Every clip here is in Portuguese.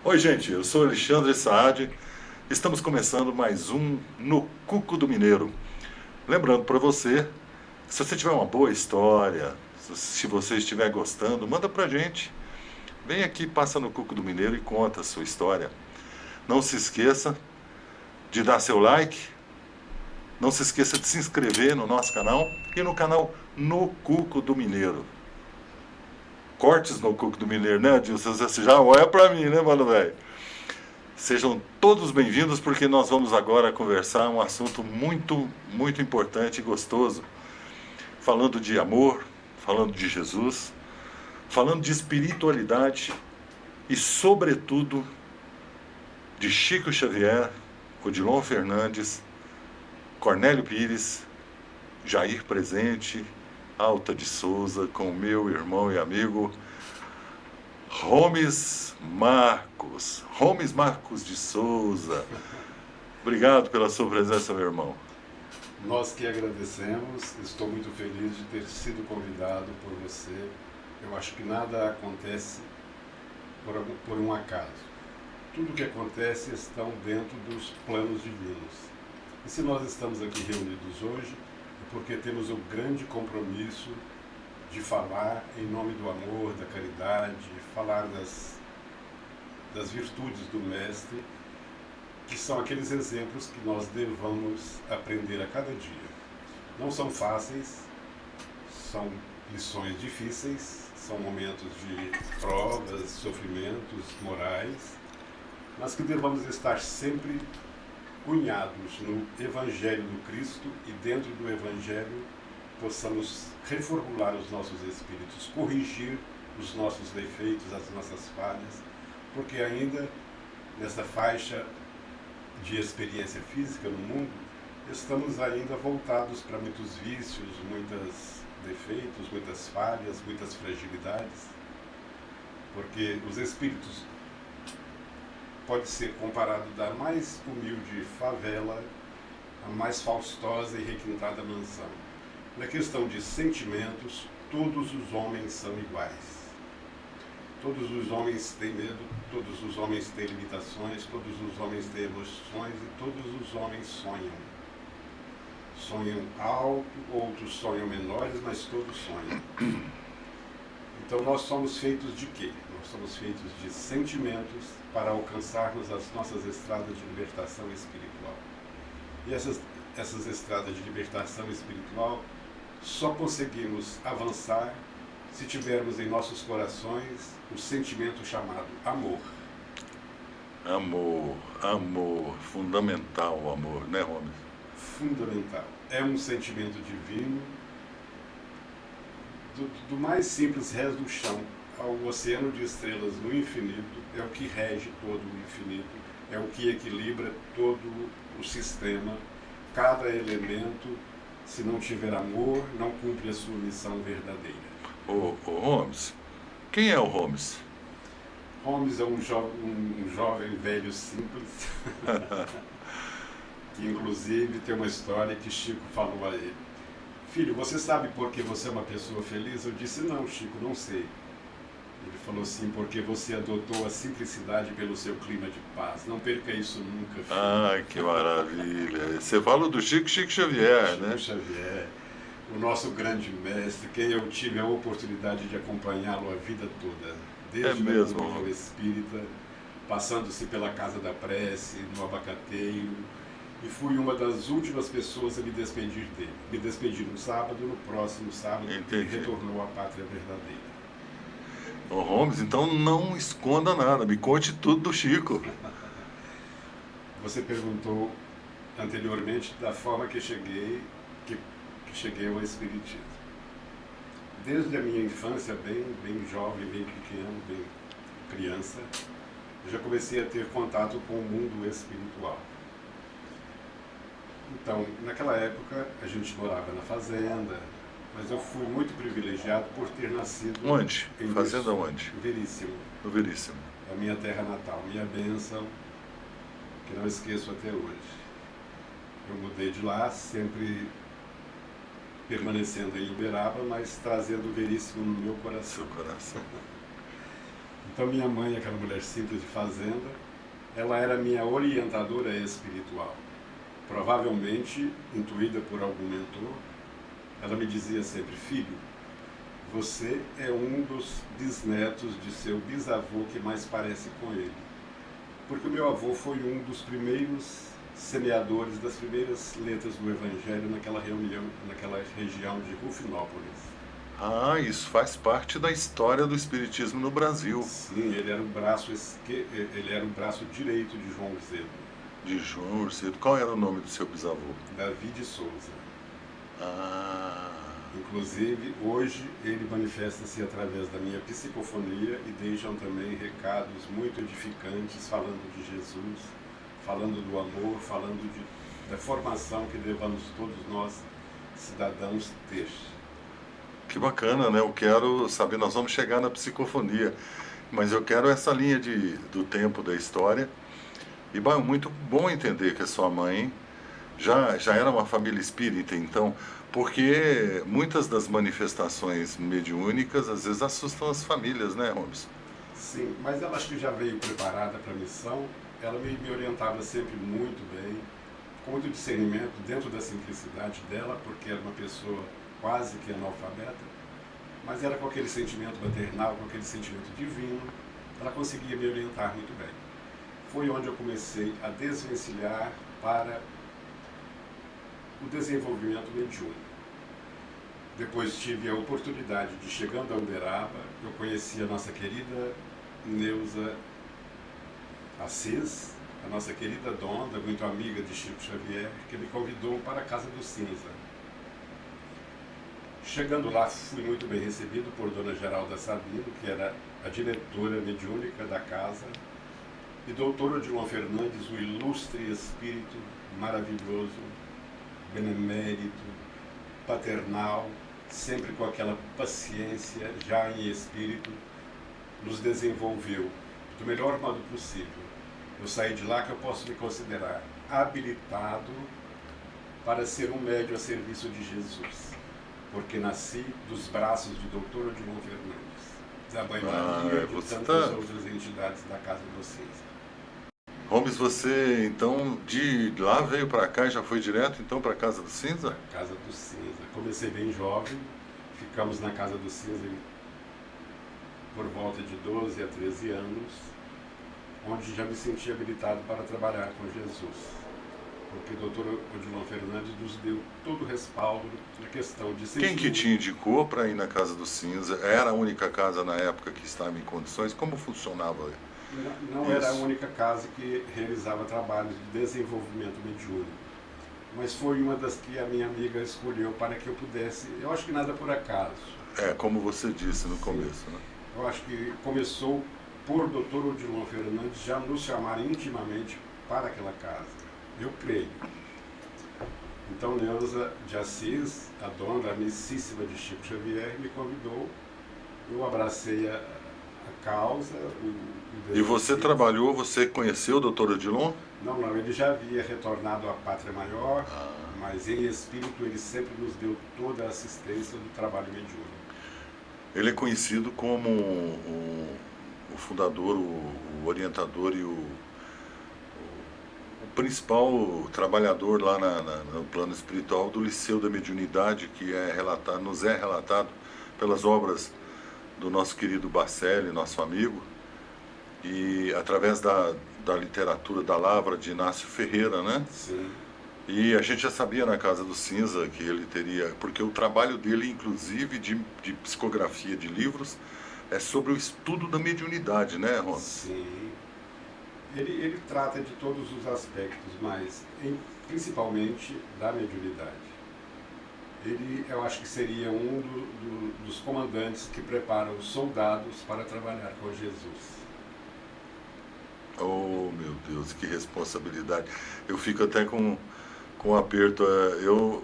Oi, gente, eu sou Alexandre Saad. Estamos começando mais um No Cuco do Mineiro. Lembrando para você, se você tiver uma boa história, se você estiver gostando, manda pra gente. Vem aqui, passa no Cuco do Mineiro e conta a sua história. Não se esqueça de dar seu like, não se esqueça de se inscrever no nosso canal e no canal No Cuco do Mineiro. Cortes no Cuco do Mineiro, né, Adilson? Você já olha pra mim, né, mano, velho? Sejam todos bem-vindos porque nós vamos agora conversar um assunto muito importante e gostoso. Falando de amor, falando de Jesus, falando de espiritualidade e, sobretudo, de Chico Xavier, Odilon Fernandes, Cornélio Pires, Jair Presente, Alta de Souza, com meu irmão e amigo Homes Marcos. Homes Marcos de Souza. Obrigado pela sua presença, meu irmão. Nós que agradecemos, estou muito feliz de ter sido convidado por você. Eu acho que nada acontece por um acaso. Tudo que acontece estão dentro dos planos divinos. E se nós estamos aqui reunidos hoje, é porque temos o grande compromisso de falar em nome do amor, da caridade, falar das virtudes do Mestre, que são aqueles exemplos que nós devamos aprender a cada dia. Não são fáceis, são lições difíceis, são momentos de provas, sofrimentos morais, mas que devamos estar sempre cunhados no Evangelho do Cristo e dentro do Evangelho possamos reformular os nossos espíritos, corrigir os nossos defeitos, as nossas falhas, porque ainda nessa faixa de experiência física no mundo, estamos ainda voltados para muitos vícios, muitos defeitos, muitas falhas, muitas fragilidades, porque os espíritos pode ser comparado da mais humilde favela à mais faustosa e requintada mansão. Na questão de sentimentos, todos os homens são iguais. Todos os homens têm medo, todos os homens têm limitações, todos os homens têm emoções e todos os homens sonham. Sonham alto, outros sonham menores, mas todos sonham. Então nós somos feitos de quê? Nós somos feitos de sentimentos para alcançarmos as nossas estradas de libertação espiritual. E essas estradas de libertação espiritual só conseguimos avançar se tivermos em nossos corações o sentimento chamado amor. Amor, fundamental o amor, né, Homes? Fundamental. É um sentimento divino, do mais simples res do chão ao oceano de estrelas no infinito, é o que rege todo o infinito, é o que equilibra todo o sistema, cada elemento, se não tiver amor, não cumpre a sua missão verdadeira. Ô Holmes, quem é o Holmes? Holmes é um jovem velho simples, que inclusive tem uma história que Chico falou a ele. Filho, você sabe por que você é uma pessoa feliz? Eu disse, não, Chico, não sei. Ele falou assim, porque você adotou a simplicidade pelo seu clima de paz. Não perca isso nunca, filho. Ah, que maravilha. Você fala do Chico Xavier, né? Chico Xavier, o nosso grande mestre, quem eu tive a oportunidade de acompanhá-lo a vida toda. Desde o movimento espírita, passando-se pela Casa da Prece, no Abacateiro, e fui uma das últimas pessoas a me despedir dele. Me despedi no sábado, no próximo sábado, ele retornou à pátria verdadeira. Ô Holmes, então não esconda nada, me conte tudo do Chico. Você perguntou anteriormente da forma que cheguei ao Espiritismo. Desde a minha infância, bem jovem, bem pequeno, bem criança, eu já comecei a ter contato com o mundo espiritual. Então, naquela época, a gente morava na fazenda, mas eu fui muito privilegiado por ter nascido... Onde? Fazenda onde? No Veríssimo. No Veríssimo. A minha terra natal, minha bênção, que não esqueço até hoje. Eu mudei de lá, sempre permanecendo em Uberaba, mas trazendo o Veríssimo no meu coração. Seu coração. Então minha mãe, aquela mulher simples de fazenda, ela era minha orientadora espiritual. Provavelmente, intuída por algum mentor, ela me dizia sempre: filho, você é um dos bisnetos de seu bisavô que mais parece com ele. Porque o meu avô foi um dos primeiros semeadores das primeiras letras do Evangelho naquela região de Rufinópolis. Ah, isso faz parte da história do Espiritismo no Brasil. Sim, ele era o braço direito de João Zedo. De João Urcedo. Qual era o nome do seu bisavô? Davi de Souza. Ah, Inclusive, hoje ele manifesta-se através da minha psicofonia e deixam também recados muito edificantes falando de Jesus, falando do amor, falando da formação que devemos todos nós, cidadãos, ter. que bacana, né? Eu quero saber, nós vamos chegar na psicofonia, mas eu quero essa linha do tempo da história. E é muito bom entender que a sua mãe já era uma família espírita, então, porque muitas das manifestações mediúnicas às vezes assustam as famílias, né, Holmes? Sim, mas ela acho que já veio preparada para a missão, ela me orientava sempre muito bem, com muito discernimento, dentro da simplicidade dela, porque era uma pessoa quase que analfabeta, mas era com aquele sentimento maternal, com aquele sentimento divino, ela conseguia me orientar muito bem. Foi onde eu comecei a desvencilhar para o desenvolvimento mediúnico. Depois tive a oportunidade de, chegando a Uberaba, eu conheci a nossa querida Neuza Assis, a nossa querida Donda, muito amiga de Chico Xavier, que me convidou para a Casa do Cinza. Chegando lá, fui muito bem recebido por Dona Geralda Sabino, que era a diretora mediúnica da casa, e Dr. Odilon Fernandes, o ilustre espírito maravilhoso, benemérito, paternal, sempre com aquela paciência, já em espírito, nos desenvolveu do melhor modo possível. Eu saí de lá que eu posso me considerar habilitado para ser um médium a serviço de Jesus, porque nasci dos braços de Dr. Odilon Fernandes, da Mãe Maria e de tantas outras entidades da Casa do Cinza. Holmes, você então de lá veio para cá e já foi direto então para a Casa do Cinza? Casa do Cinza. Comecei bem jovem, ficamos na Casa do Cinza por volta de 12 a 13 anos, onde já me senti habilitado para trabalhar com Jesus. Porque o Dr. Odilon Fernandes nos deu todo o respaldo na questão de... Quem que te indicou para ir na Casa do Cinza? Era a única casa na época que estava em condições? Como funcionava? Não era a única casa que realizava trabalhos de desenvolvimento mediúnico, mas foi uma das que a minha amiga escolheu para que eu pudesse. Eu acho que nada por acaso. Como você disse no começo, né? Eu acho que começou por Dr. Odilon Fernandes já nos chamar intimamente para aquela casa. Eu creio. Então Neuza de Assis, a dona amicíssima de Chico Xavier, me convidou. Eu abracei a causa. E você trabalhou, você conheceu o Dr. Odilon? Não, ele já havia retornado à Pátria Maior, mas em espírito ele sempre nos deu toda a assistência do trabalho mediúnico. Ele é conhecido como o fundador, o orientador e o principal trabalhador lá no plano espiritual do Liceu da Mediunidade, que nos é relatado pelas obras do nosso querido Bacelli, nosso amigo, e através da literatura da Lavra de Inácio Ferreira, né? Sim. E a gente já sabia na Casa do Cinza que ele teria, porque o trabalho dele, inclusive, de psicografia de livros, é sobre o estudo da mediunidade, né, Ron? Sim. Ele trata de todos os aspectos, mas principalmente da mediunidade. Eu acho que seria dos comandantes que preparam os soldados para trabalhar com Jesus. Oh, meu Deus, que responsabilidade. Eu fico até com um aperto. Eu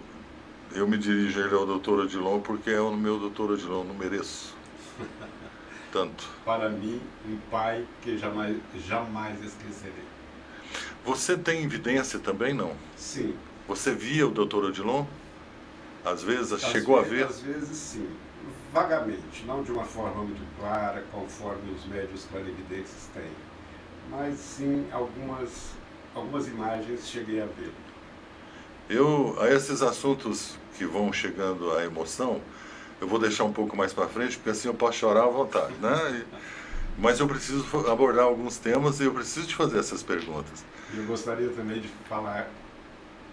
me dirijo ele ao Dr. Odilon porque é o meu Dr. Odilon, não mereço tanto. Para mim, um pai que jamais esquecerei. Você tem evidência também, não? Sim. Você via o Dr. Odilon? Às vezes, chegou a ver? Às vezes sim, vagamente, não de uma forma muito clara, conforme os médios clarividentes têm, mas sim algumas imagens cheguei a ver. A esses assuntos que vão chegando à emoção, eu vou deixar um pouco mais para frente, porque assim eu posso chorar à vontade, né? Mas eu preciso abordar alguns temas e eu preciso te fazer essas perguntas. E eu gostaria também de falar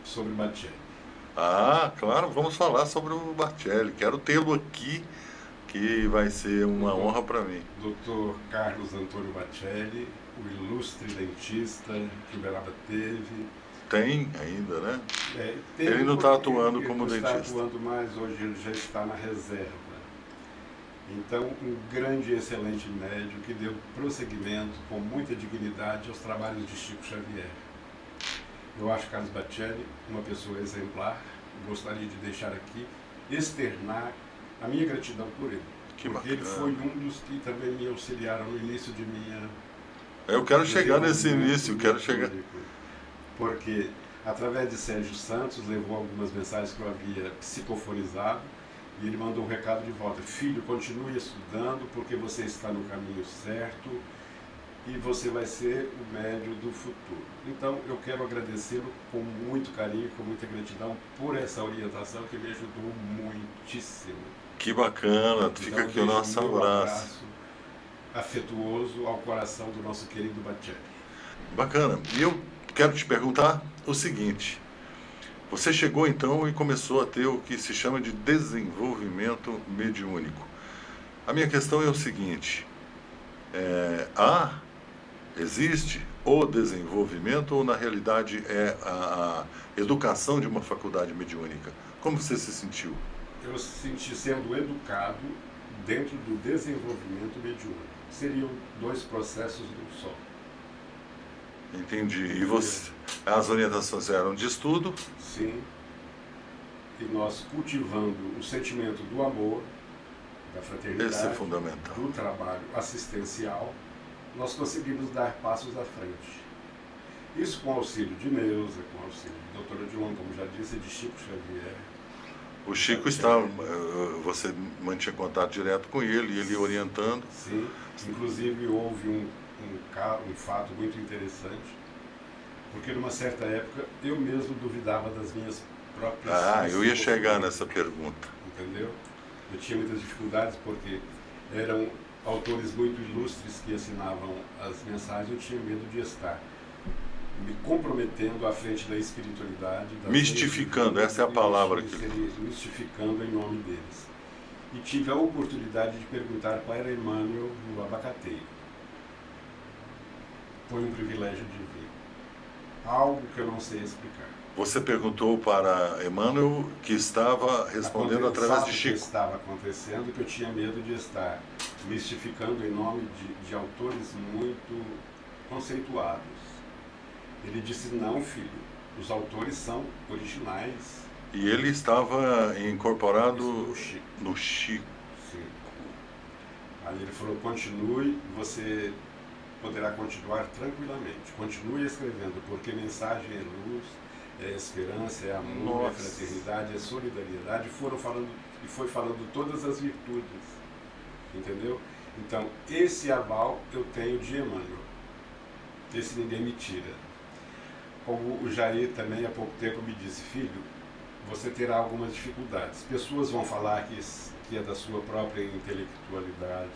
sobre Bacelli. Ah, claro, vamos falar sobre o Bacelli. Quero tê-lo aqui, que vai ser uma honra para mim. Dr. Carlos Antônio Bacelli, o ilustre dentista que Uberaba teve. Tem ainda, né? Teve, ele não está atuando como ele dentista. Está atuando mais, hoje ele já está na reserva. Então, um grande e excelente médico que deu prosseguimento com muita dignidade aos trabalhos de Chico Xavier. Eu acho Carlos Bacelli uma pessoa exemplar. Gostaria de deixar aqui, externar a minha gratidão por ele. Que porque bacana. Ele foi um dos que também me auxiliaram no início de minha... Eu quero chegar nesse início, quero chegar... Porque, através de Sérgio Santos, levou algumas mensagens que eu havia psicofonizado, e ele mandou um recado de volta: filho, continue estudando, porque você está no caminho certo, e você vai ser o médium do futuro. Então, eu quero agradecê-lo com muito carinho, com muita gratidão, por essa orientação que me ajudou muitíssimo. Que bacana, Então, fica aqui o nosso abraço afetuoso ao coração do nosso querido Bacelli. Bacana. E eu quero te perguntar o seguinte: você chegou então e começou a ter o que se chama de desenvolvimento mediúnico. A minha questão é o seguinte: existe o desenvolvimento ou na realidade é a educação de uma faculdade mediúnica? Como você se sentiu? Eu senti sendo educado dentro do desenvolvimento mediúnico. Seriam dois processos num só. Entendi. E as orientações eram de estudo? Sim. E nós cultivando o sentimento do amor, da fraternidade, esse é fundamental, do trabalho assistencial, nós conseguimos dar passos à frente. Isso com auxílio de Neuza, com auxílio de doutora Dilon, como já disse, de Chico Xavier. O Chico estava, você mantinha contato direto com ele orientando? Sim, inclusive houve um fato muito interessante, porque numa certa época eu mesmo duvidava das minhas próprias... eu ia chegar nessa pergunta. Entendeu? Eu tinha muitas dificuldades porque eram autores muito ilustres que assinavam as mensagens, eu tinha medo de estar me comprometendo à frente da espiritualidade. Mistificando, essa é a palavra que... Mistificando em nome deles. E tive a oportunidade de perguntar para Emmanuel no Abacateiro. Foi um privilégio de vir. Algo que eu não sei explicar. Você perguntou para Emmanuel, que estava respondendo através de Chico. O que estava acontecendo, que eu tinha medo de estar mistificando em nome de autores muito conceituados. Ele disse: não, filho, os autores são originais. E ele estava incorporado no Chico. Sim. Aí ele falou: continue, você poderá continuar tranquilamente. Continue escrevendo, porque mensagem é luz, é esperança, é amor, é fraternidade, é solidariedade. Foi falando todas as virtudes. Entendeu? Então, esse aval eu tenho de Emmanuel. Esse ninguém me tira. Como o Jair também há pouco tempo me disse: filho, você terá algumas dificuldades. Pessoas vão falar que é da sua própria intelectualidade.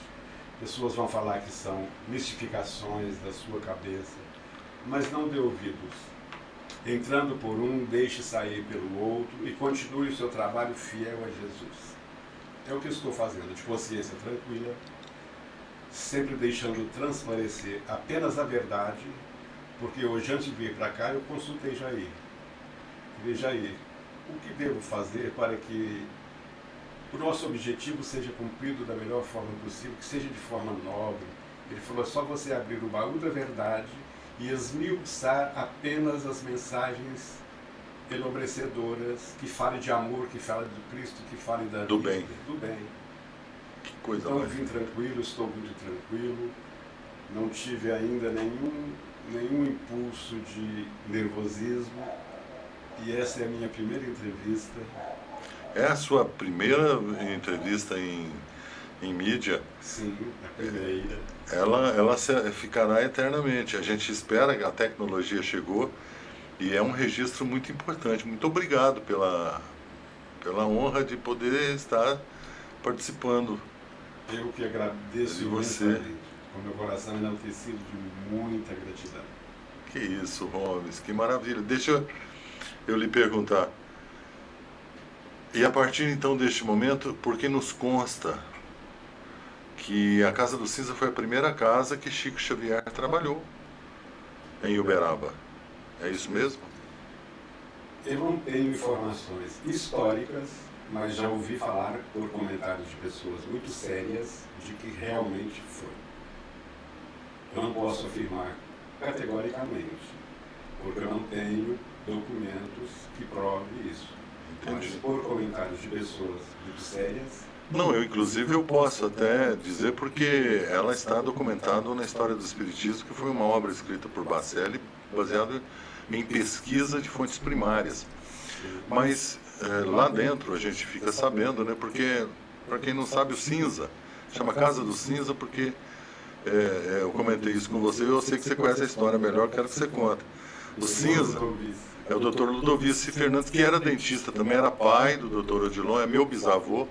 Pessoas vão falar que são mistificações da sua cabeça. Mas não dê ouvidos. Entrando por um, deixe sair pelo outro e continue o seu trabalho fiel a Jesus. É o que eu estou fazendo, de consciência tranquila, sempre deixando transparecer apenas a verdade, porque hoje, antes de vir para cá, eu consultei Jair. Falei: Jair, o que devo fazer para que o nosso objetivo seja cumprido da melhor forma possível, que seja de forma nobre? Ele falou: é só você abrir o baú da verdade e esmiuçar apenas as mensagens enobrecedoras, que falem de amor, que falem do Cristo, que falem do bem. Do bem. Que coisa então eu vim tranquilo, estou muito tranquilo, não tive ainda nenhum impulso de nervosismo, e essa é a minha primeira entrevista. É a sua primeira entrevista em mídia. Sim, a primeira. Ela ficará eternamente. A gente espera que a tecnologia chegou e é um registro muito importante. Muito obrigado pela honra de poder estar participando. Eu que agradeço De você. imensamente, com meu coração enaltecido de muita gratidão. Que isso, Holmes, que maravilha. Deixa eu lhe perguntar. E a partir então deste momento, porque nos consta que a Casa do Cinza foi a primeira casa que Chico Xavier trabalhou em Uberaba. É isso mesmo? Eu não tenho informações históricas, mas já ouvi falar por comentários de pessoas muito sérias de que realmente foi. Eu não posso afirmar categoricamente, porque eu não tenho documentos que provem isso. Mas por comentários de pessoas muito sérias. Não, eu posso até dizer porque ela está documentada na História do Espiritismo, que foi uma obra escrita por Bacelli, baseada em pesquisa de fontes primárias. Mas lá dentro a gente fica sabendo, né? Porque, para quem não sabe, o Cinza chama Casa do Cinza porque eu comentei isso com você, eu sei que você conhece a história melhor, quero que você conte. O Cinza é o Dr. Ludovici Fernandes, que era dentista, também era pai do Dr. Odilon, é meu bisavô.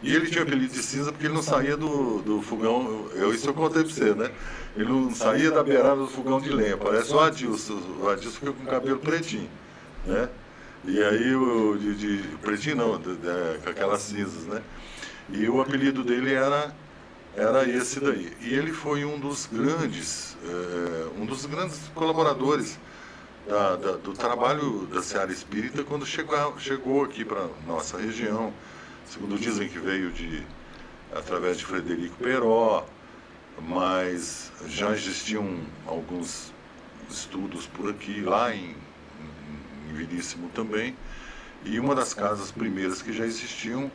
E ele tinha apelido de Cinza porque ele não saía do fogão, isso eu contei pra você, né? Ele não saía da beirada do fogão de lenha, parece o Adilson fica com o cabelo pretinho, né? E aí, pretinho não, com aquelas cinzas, né? E o apelido dele era esse daí. E ele foi um dos grandes colaboradores do trabalho da Seara Espírita quando chegou aqui para nossa região. Segundo dizem que veio através de Frederico Peró, mas já existiam alguns estudos por aqui, lá em Veríssimo também, e uma das casas primeiras que já existiam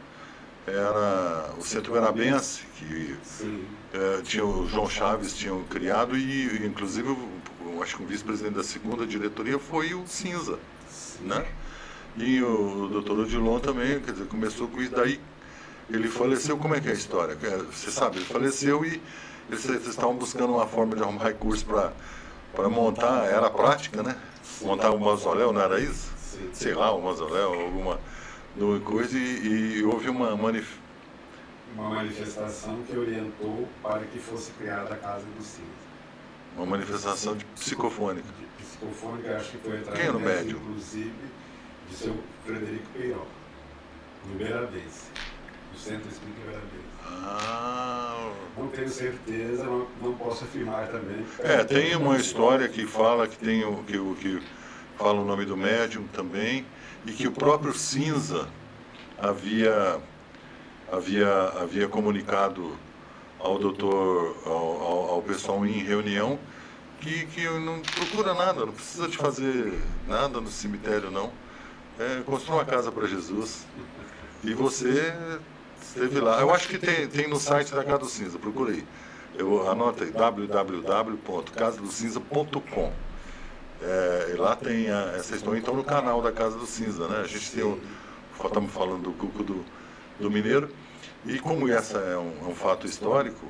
era o Centro Verabense, que tinha o João Chaves tinha criado, e inclusive eu acho que o vice-presidente da segunda diretoria foi o Cinza, né? E o doutor Odilon também, quer dizer, começou com isso, daí ele faleceu. Como é que é a história? Você sabe, ele faleceu e eles estavam buscando uma forma de arrumar recursos para montar, era prática, né? Montar um mausoléu, não era isso? Sim. Sei lá, um mausoléu, alguma coisa, e houve uma manifestação que orientou para que fosse criada a Casa do Cinza. Uma manifestação psicofônica. De psicofônica, acho que foi Quem era o médium? Inclusive, de seu Frederico Peiró, no Berabense, no Centro Espírita Berabense. Não tenho certeza, não posso afirmar também. Tem uma história que fala que fala o nome do médium também, e que o próprio Cinza havia comunicado ao doutor, ao pessoal em reunião, que não procura nada, não precisa de fazer nada no cemitério, não. Construa uma casa para Jesus. E você esteve lá. Eu acho que tem no site da Casa do Cinza, procurei. Eu anotei www.casadocinza.com. E lá tem essa história, então, no canal da Casa do Cinza, né? A gente estamos falando do Cuco do Mineiro, e como essa é um fato histórico,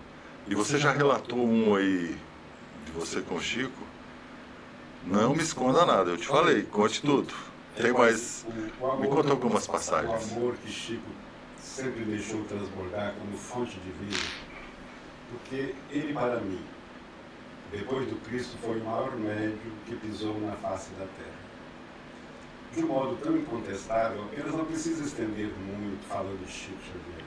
e você já relatou um aí de você com o Chico, não me esconda nada, eu te falei, conte tudo. Tem mais, me conta algumas passagens. O amor que Chico sempre deixou transbordar como fonte de vida, porque ele, para mim, depois do Cristo, foi o maior médium que pisou na face da terra. De um modo tão incontestável, apenas não precisa estender muito falando de Chico Xavier.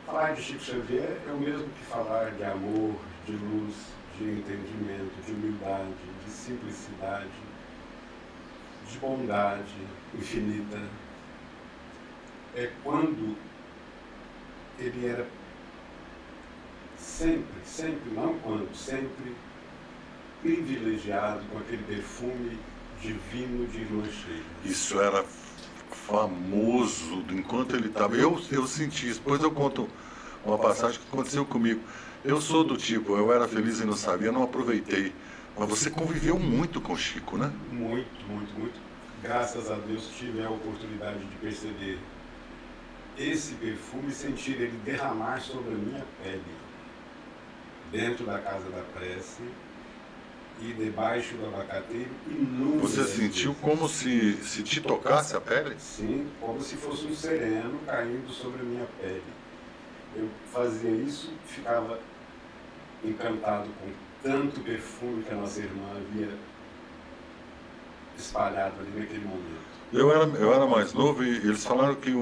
Falar de Chico Xavier é o mesmo que falar de amor, de luz, de entendimento, de humildade, de simplicidade, de bondade infinita. É quando ele era sempre, não quando, sempre privilegiado com aquele perfume divino de lua cheia. Isso era famoso enquanto ele estava. Eu senti isso. Depois eu conto uma passagem que aconteceu comigo. Eu sou do tipo, eu era feliz e não sabia, não aproveitei. Mas você conviveu muito com o Chico, né? Muito. Graças a Deus tive a oportunidade de perceber esse perfume, sentir ele derramar sobre a minha pele, dentro da casa da prece e debaixo do abacateiro, inúmeras Você sentiu como se te tocasse a pele? Sim, como se fosse um sereno caindo sobre a minha pele. Eu fazia isso, ficava encantado com tanto perfume que a nossa irmã havia espalhado ali naquele momento. Eu era mais novo e eles falaram que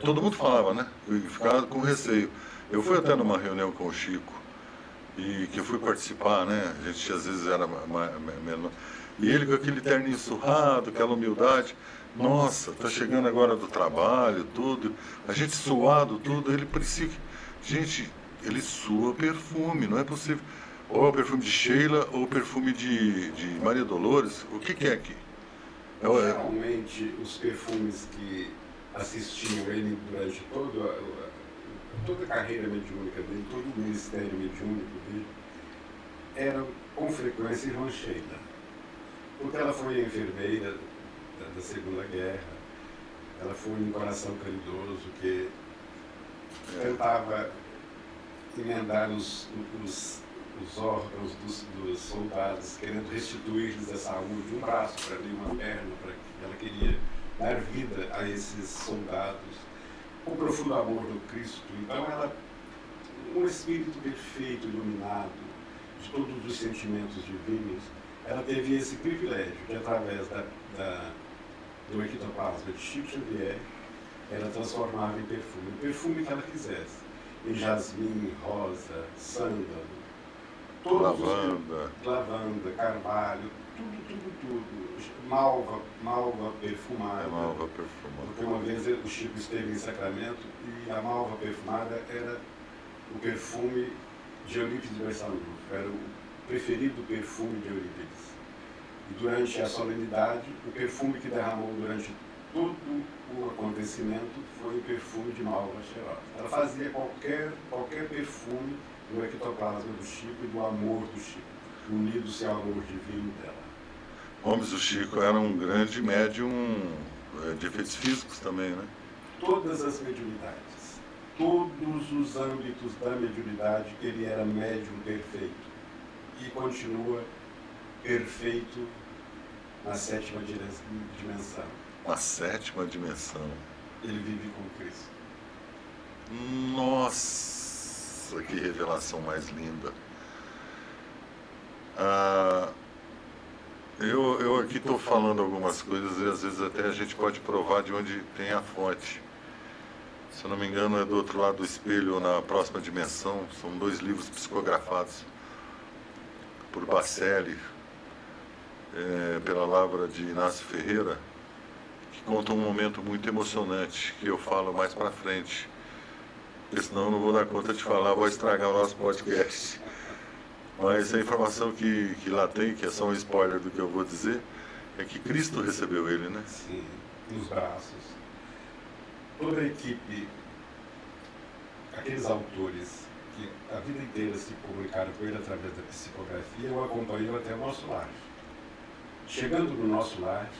todo mundo falava, né? E ficava com receio. Eu fui até numa reunião com o Chico e que eu fui participar, né? A gente às vezes era menor. E ele com aquele terninho surrado, aquela humildade. Nossa, tá chegando agora do trabalho, tudo. A gente suado, tudo. Ele parecia que... Gente, ele sua perfume, não é possível. Ou é o perfume de Sheila ou o perfume de Maria Dolores. O que é aqui? Geralmente, os perfumes que assistiam ele durante toda a carreira mediúnica dele, todo o ministério mediúnico dele, eram com frequência irmã Sheila. Porque ela foi a enfermeira da Segunda Guerra, ela foi um coração caridoso que tentava emendar os órgãos dos soldados, querendo restituir-lhes a saúde, um braço para ali, uma perna para que ela queria dar vida a esses soldados, com profundo amor do Cristo. Então ela, um espírito perfeito, iluminado, de todos os sentimentos divinos, ela teve esse privilégio de, através do ectoplasma de Chico Xavier, ela transformava em perfume, o perfume que ela quisesse, em jasmim, rosa, sândalo, lavanda, carvalho, tudo, malva perfumada. Malva perfumada. Porque uma vez o Chico esteve em Sacramento e a malva perfumada era o perfume de Eurípides de Barçanufo, era o preferido perfume de Eurípides. E durante a solenidade, o perfume que derramou durante todo o acontecimento foi o perfume de malva cheirosa. Ela fazia qualquer perfume do ectoplasma do Chico e do amor do Chico, unido-se ao amor divino dela. Gomes, o Chico era um grande médium de efeitos físicos também, né? Todas as mediunidades, todos os âmbitos da mediunidade, ele era médium perfeito e continua perfeito na sétima dimensão. Na sétima dimensão. Ele vive com Cristo. Nossa, que revelação mais linda. Eu aqui estou falando algumas coisas e às vezes até a gente pode provar de onde tem a fonte. Se eu não me engano é do outro lado do espelho ou na próxima dimensão. São 2 livros psicografados por Bacelli, pela lavra de Inácio Ferreira, que contam um momento muito emocionante que eu falo mais para frente. Porque senão eu não vou dar conta de falar, vou estragar o nosso podcast. Mas a informação que lá tem, que é só um spoiler do que eu vou dizer, é que Cristo recebeu ele, né? Sim, nos braços. Toda a equipe, aqueles autores que a vida inteira se comunicaram com ele através da psicografia, o acompanhou até o nosso lar. Chegando no nosso lar,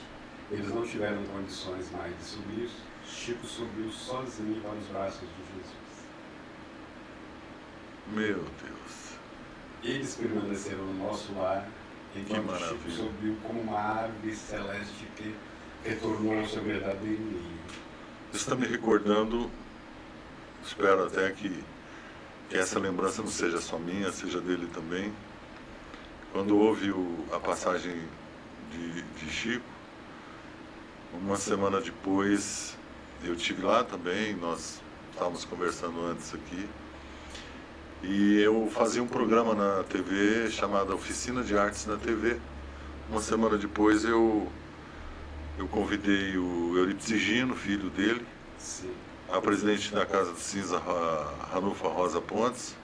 eles não tiveram condições mais de subir, Chico subiu sozinho para os braços de Jesus. Meu Deus. Eles permaneceram no nosso lar, enquanto Chico subiu como uma ave celeste que retornou ao seu verdadeiro ninho. Isso está me recordando, espero até que essa lembrança não seja só minha, seja dele também. Quando houve a passagem de Chico, uma semana depois eu estive lá também, nós estávamos conversando antes aqui, e eu fazia um programa na TV chamado Oficina de Artes na TV. Uma semana depois eu convidei o Eurípides Gino, filho dele, Sim. a presidente da Casa de Cinza, Ranufa Rosa Pontes,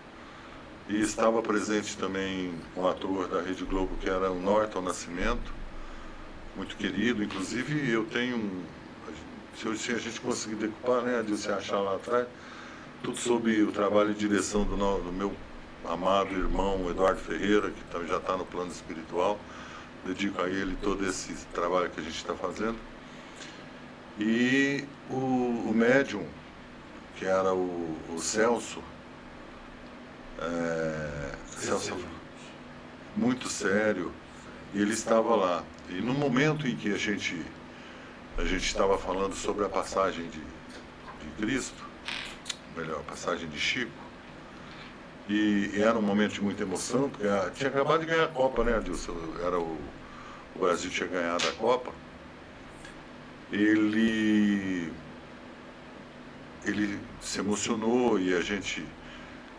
e estava presente também um ator da Rede Globo que era o Norton Nascimento, muito querido. Inclusive eu tenho, se a gente conseguir decupar, né, de se achar lá atrás, tudo sobre o trabalho e direção do meu amado irmão Eduardo Ferreira, que também já está no plano espiritual. Dedico a ele todo esse trabalho que a gente está fazendo. E o médium, que era o Celso, Celso muito sério, e ele estava lá. E no momento em que a gente estava falando sobre a passagem de Cristo, melhor, a passagem de Chico, e era um momento de muita emoção, porque tinha acabado de ganhar a Copa, né, Adilson? O Brasil tinha ganhado a Copa. Ele se emocionou e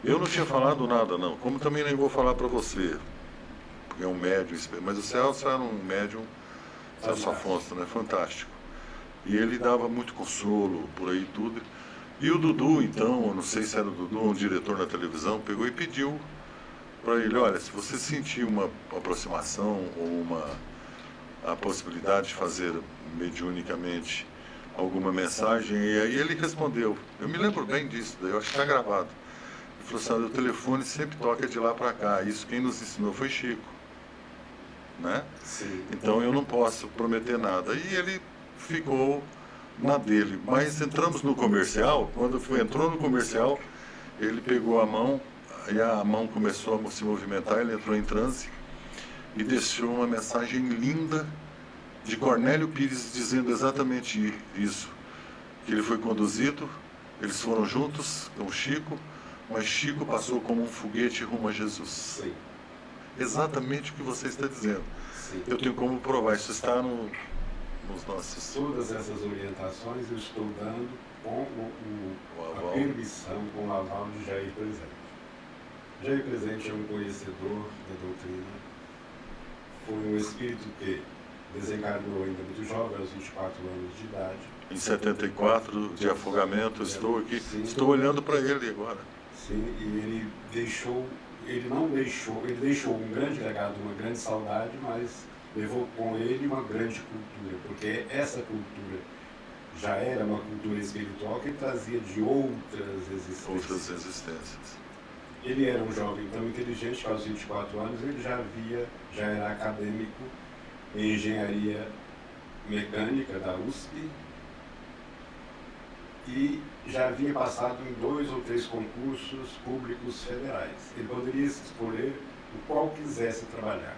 eu não tinha falado nada não, como também nem vou falar para você, porque é um médium, mas o Celso era um médium, Celso Afonso, né, fantástico. E ele dava muito consolo por aí tudo. E o Dudu, então, eu não sei se era o Dudu, um diretor na televisão, pegou e pediu para ele, olha, se você sentir uma aproximação ou a possibilidade de fazer mediunicamente alguma mensagem, e aí ele respondeu, eu me lembro bem disso, daí eu acho que está gravado. Ele falou assim, o telefone sempre toca de lá para cá, isso quem nos ensinou foi Chico, né? Sim. Então eu não posso prometer nada. E ele ficou na dele, mas entramos no comercial, quando entrou no comercial, ele pegou a mão, e a mão começou a se movimentar, ele entrou em transe, e deixou uma mensagem linda de Cornélio Pires dizendo exatamente isso, que ele foi conduzido, eles foram juntos com o Chico, mas Chico passou como um foguete rumo a Jesus. Sim. Exatamente o que você está dizendo. Sim. Eu tenho como provar, isso está nos nossos... Todas essas orientações eu estou dando com a permissão, com o aval de Jair Presente. Jair Presente é um conhecedor da doutrina, foi um espírito que desencarnou ainda muito jovem, aos 24 anos de idade. Em 74, de afogamento, estou aqui, Sim. Estou olhando para ele agora. Sim, e ele deixou um grande legado, uma grande saudade, mas levou com ele uma grande cultura, porque essa cultura já era uma cultura espiritual que ele trazia de outras existências. Ele era um jovem tão inteligente que aos 24 anos ele já era acadêmico em engenharia mecânica da USP e já havia passado em 2 ou 3 concursos públicos federais. Ele poderia escolher o qual quisesse trabalhar.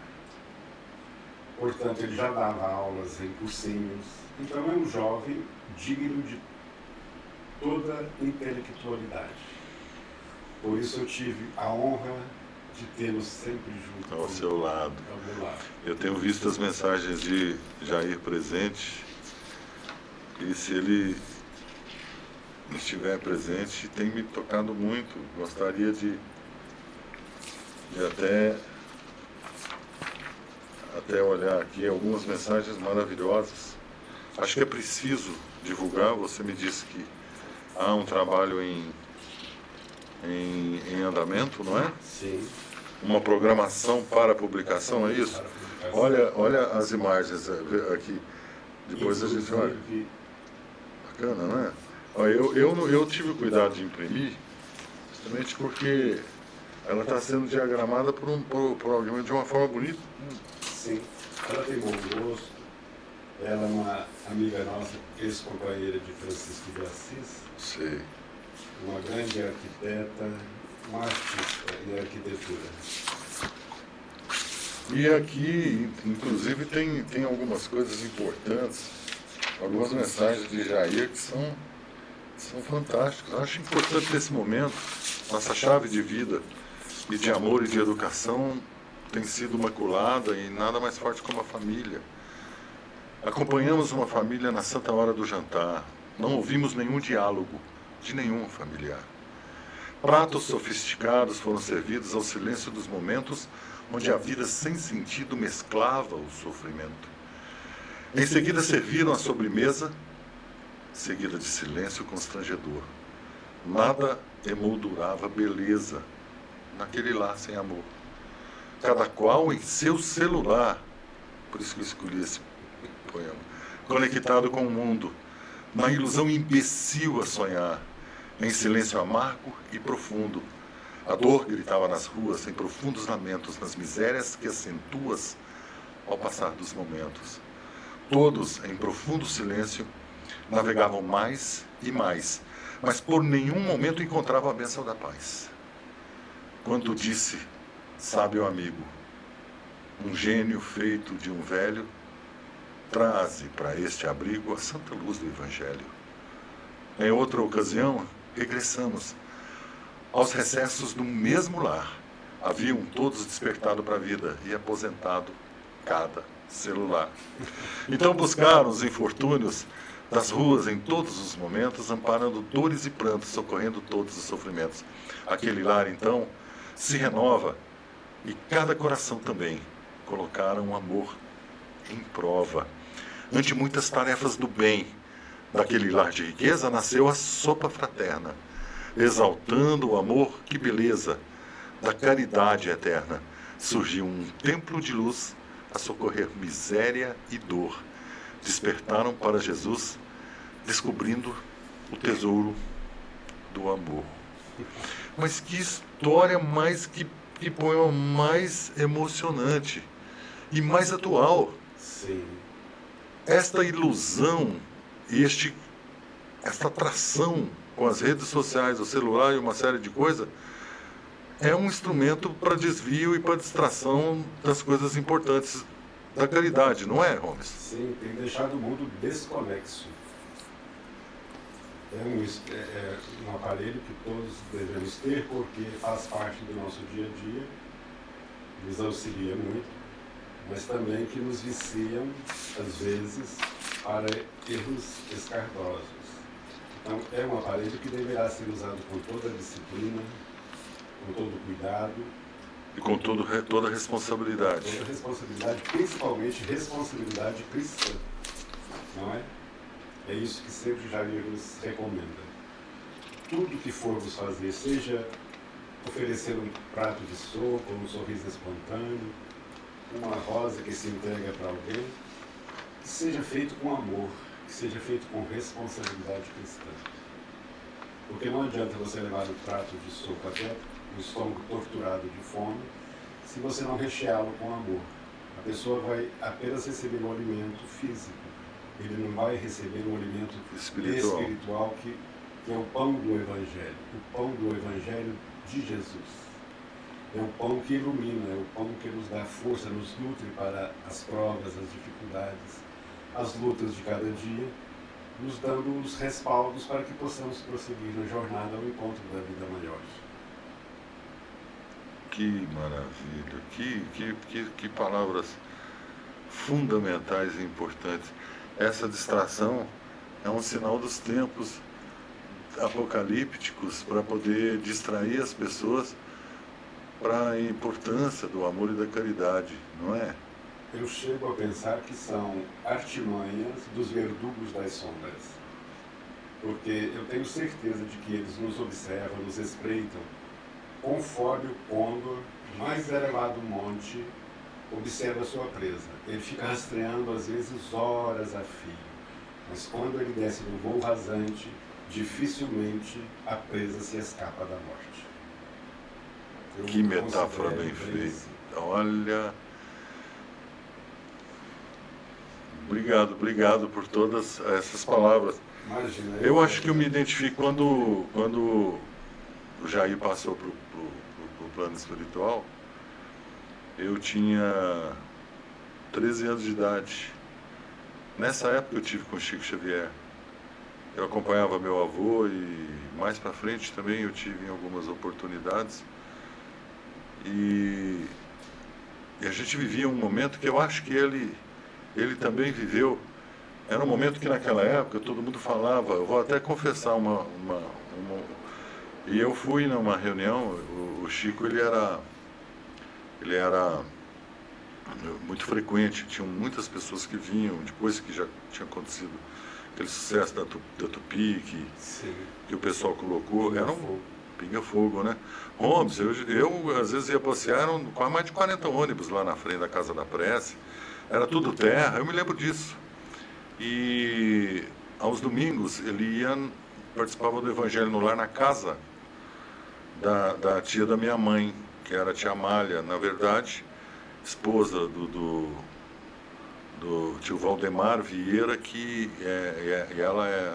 Portanto, ele já dava aulas em cursinhos. Então, é um jovem digno de toda intelectualidade. Por isso, eu tive a honra de tê-lo sempre junto Ao seu lado. Ao meu lado. Eu tenho visto as mensagens de Jair Presente, e se ele estiver presente, tem me tocado muito. Gostaria de até olhar aqui algumas mensagens maravilhosas. Acho que é preciso divulgar. Você me disse que há um trabalho em andamento, não é? Sim. Uma programação para publicação, é isso? Olha as imagens aqui. Depois a gente olha. Bacana, não é? Eu tive cuidado de imprimir, justamente porque ela está sendo diagramada por alguém de uma forma bonita. Sim, ela tem bom gosto, ela é uma amiga nossa, ex-companheira de Francisco de Assis. Sei. Uma grande arquiteta, uma artista em arquitetura. E aqui, inclusive, tem algumas coisas importantes, algumas mensagens de Jair que são fantásticas. Eu acho importante nesse momento, nossa chave de vida e de amor e de educação tem sido maculada e nada mais forte como a família. Acompanhamos uma família na santa hora do jantar, não ouvimos nenhum diálogo de nenhum familiar. Pratos sofisticados foram servidos ao silêncio dos momentos onde a vida sem sentido mesclava o sofrimento. Em seguida serviram a sobremesa, seguida de silêncio constrangedor. Nada emoldurava beleza naquele lar sem amor. Cada qual em seu celular, por isso que eu escolhi esse poema, conectado com o mundo, na ilusão imbecil a sonhar, em silêncio amargo e profundo. A dor gritava nas ruas em profundos lamentos, nas misérias que acentuas ao passar dos momentos. Todos, em profundo silêncio, Navegavam mais e mais, mas por nenhum momento encontravam a bênção da paz. Quando disse, sábio amigo, um gênio feito de um velho, traze para este abrigo a santa luz do Evangelho. Em outra ocasião, regressamos aos recessos do mesmo lar. Haviam todos despertado para a vida e aposentado cada celular. Então buscaram os infortúnios das ruas em todos os momentos, amparando dores e prantos, socorrendo todos os sofrimentos. Aquele lar, então, se renova e cada coração também colocaram o amor em prova. Ante muitas tarefas do bem, daquele lar de riqueza nasceu a sopa fraterna, exaltando o amor, que beleza, da caridade eterna. Surgiu um templo de luz a socorrer miséria e dor. Despertaram para Jesus, descobrindo o tesouro do amor. Mas que história mais, que poema mais emocionante e mais atual. Sim. Esta ilusão e esta atração com as redes sociais, o celular e uma série de coisas, é um instrumento para desvio e para distração das coisas importantes da caridade, não é, Holmes? Sim, tem deixado o mundo desconexo. É um aparelho que todos devemos ter porque faz parte do nosso dia a dia, nos auxilia muito, mas também que nos viciam, às vezes, para erros escardosos. Então, é um aparelho que deverá ser usado com toda a disciplina, com todo o cuidado. E com toda a responsabilidade. Toda a responsabilidade, principalmente responsabilidade cristã, não é? É isso que sempre Jair nos recomenda. Tudo que formos fazer, seja oferecer um prato de sopa, um sorriso espontâneo, uma rosa que se entrega para alguém, que seja feito com amor, que seja feito com responsabilidade cristã. Porque não adianta você levar um prato de sopa até o estômago torturado de fome, se você não recheá-lo com amor. A pessoa vai apenas receber um alimento físico, ele não vai receber um alimento espiritual que é o pão do Evangelho, o pão do Evangelho de Jesus. É o pão que ilumina, é o pão que nos dá força, nos nutre para as provas, as dificuldades, as lutas de cada dia, nos dando os respaldos para que possamos prosseguir na jornada ao encontro da vida maior. Que maravilha, que palavras fundamentais e importantes. Essa distração é um sinal dos tempos apocalípticos para poder distrair as pessoas para a importância do amor e da caridade, não é? Eu chego a pensar que são artimanhas dos verdugos das sombras, porque eu tenho certeza de que eles nos observam, nos espreitam, conforme o condor, mais elevado monte, observa a sua presa. Ele fica rastreando, às vezes, horas a fio, mas quando ele desce no voo rasante, dificilmente a presa se escapa da morte. Que metáfora bem feita. Olha, obrigado por todas essas palavras. Imagina, eu acho que eu me identifico quando o Jair passou para o plano espiritual. Eu tinha 13 anos de idade. Nessa época eu tive com o Chico Xavier. Eu acompanhava meu avô e mais para frente também eu tive em algumas oportunidades. E a gente vivia um momento que eu acho que ele também viveu. Era um momento que naquela época todo mundo falava, eu vou até confessar e eu fui numa reunião, o Chico ele era muito frequente, tinham muitas pessoas que vinham, depois que já tinha acontecido aquele sucesso da Tupi, que o pessoal colocou, era um pinga-fogo, né? Holmes, eu às vezes ia passear, eram quase mais de 40 ônibus lá na frente da Casa da Prece, era tudo terra, eu me lembro disso. E aos domingos ele participava do Evangelho no Lar na casa da tia da minha mãe, que era a tia Amália, na verdade, esposa do do tio Valdemar Vieira, que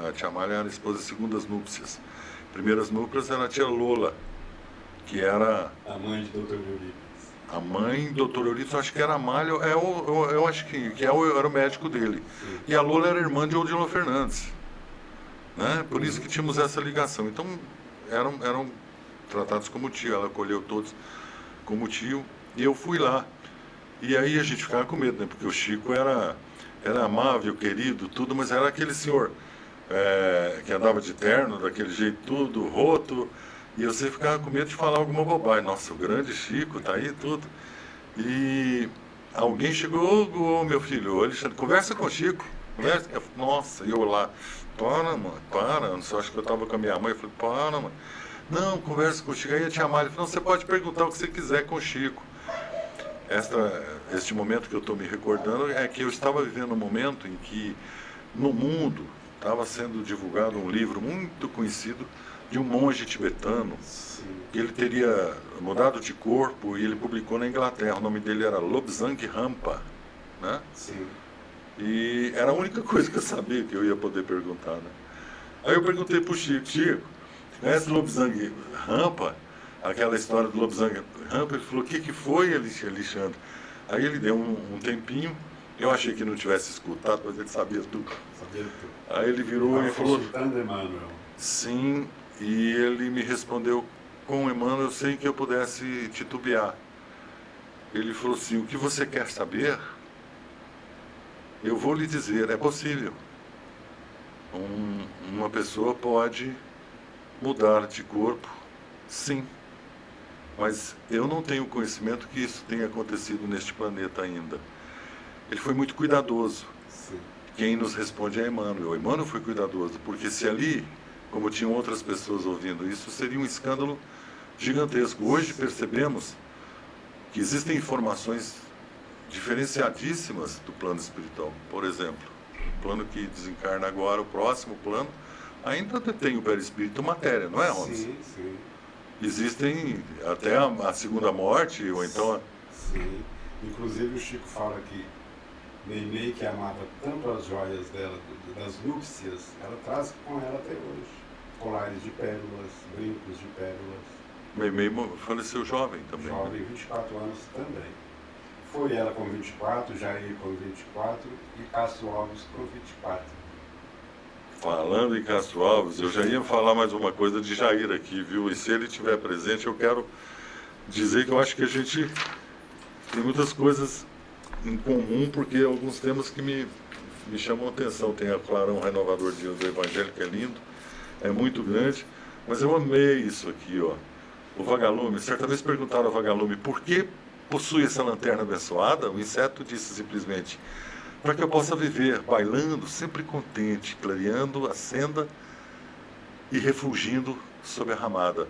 a tia Amália era a esposa de segundas núpcias. Primeiras núpcias era a tia Lola, que era A mãe de Dr. Euripides. a mãe do Dr. Euripides, acho que era a Amália, eu acho que era o médico dele. Sim. E a Lola era irmã de Odilo Fernandes, né? Por isso que tínhamos essa ligação. Então eram tratados como tio, ela acolheu todos como tio, e eu fui lá. E aí a gente ficava com medo, né? Porque o Chico era amável, querido, tudo, mas era aquele senhor que andava de terno, daquele jeito tudo, roto, e você ficava com medo de falar alguma bobagem. Nossa, o grande Chico tá aí tudo. E alguém chegou, ô meu filho, Alexandre, conversa com o Chico, conversa. Nossa, e eu lá, para, mano, para, não sei, acho que eu tava com a minha mãe, eu falei, para, mano. Não, conversa com o Chico. Aí a tia Amália falou, não, você pode perguntar o que você quiser com o Chico. Este momento que eu estou me recordando é que eu estava vivendo um momento em que no mundo estava sendo divulgado um livro muito conhecido de um monge tibetano, Sim. que ele teria mudado de corpo e ele publicou na Inglaterra. O nome dele era Lobsang Rampa, né? Sim. E era a única coisa que eu sabia que eu ia poder perguntar, né? Aí eu perguntei para o Chico, Chico, conhece Lobsang Rampa? Aquela história do Lobsang Rampa, ele falou, o que foi, Alexandre? Aí ele deu um tempinho, eu achei que não tivesse escutado, mas ele sabia tudo. Sabia tudo. Aí ele virou e falou, Consultando Emmanuel. sim, e ele me respondeu, com Emmanuel, sem que eu pudesse titubear. Ele falou assim, o que você quer saber? Eu vou lhe dizer, é possível. Uma pessoa pode mudar de corpo, sim. Mas eu não tenho conhecimento que isso tenha acontecido neste planeta ainda. Ele foi muito cuidadoso. Sim. Quem nos responde é Emmanuel. Emmanuel foi cuidadoso, porque se ali, como tinham outras pessoas ouvindo isso, seria um escândalo gigantesco. Hoje percebemos que existem informações diferenciadíssimas do plano espiritual. Por exemplo, o plano que desencarna agora, o próximo plano, ainda detém o perispírito matéria, não é, Holmes? Sim, sim. Existem até a segunda morte, ou então... Sim. Inclusive o Chico fala que Meimei, que amava tanto as joias dela, das núpcias, ela traz com ela até hoje. Colares de pérolas, brincos de pérolas. Meimei faleceu jovem também. Jovem, 24 anos também. Foi ela com 24, Jair com 24 e Castro Alves com 24. Falando em Castro Alves, eu já ia falar mais uma coisa de Jair aqui, viu? E se ele estiver presente, eu quero dizer que eu acho que a gente tem muitas coisas em comum, porque alguns temas que me chamam a atenção. Tem a Clarão Renovador do Evangelho, que é lindo, é muito grande, mas eu amei isso aqui, ó. O vagalume, certa vez perguntaram ao vagalume por que possui essa lanterna abençoada. O inseto disse simplesmente, para que eu possa viver bailando, sempre contente, clareando a senda e refulgindo sob a ramada.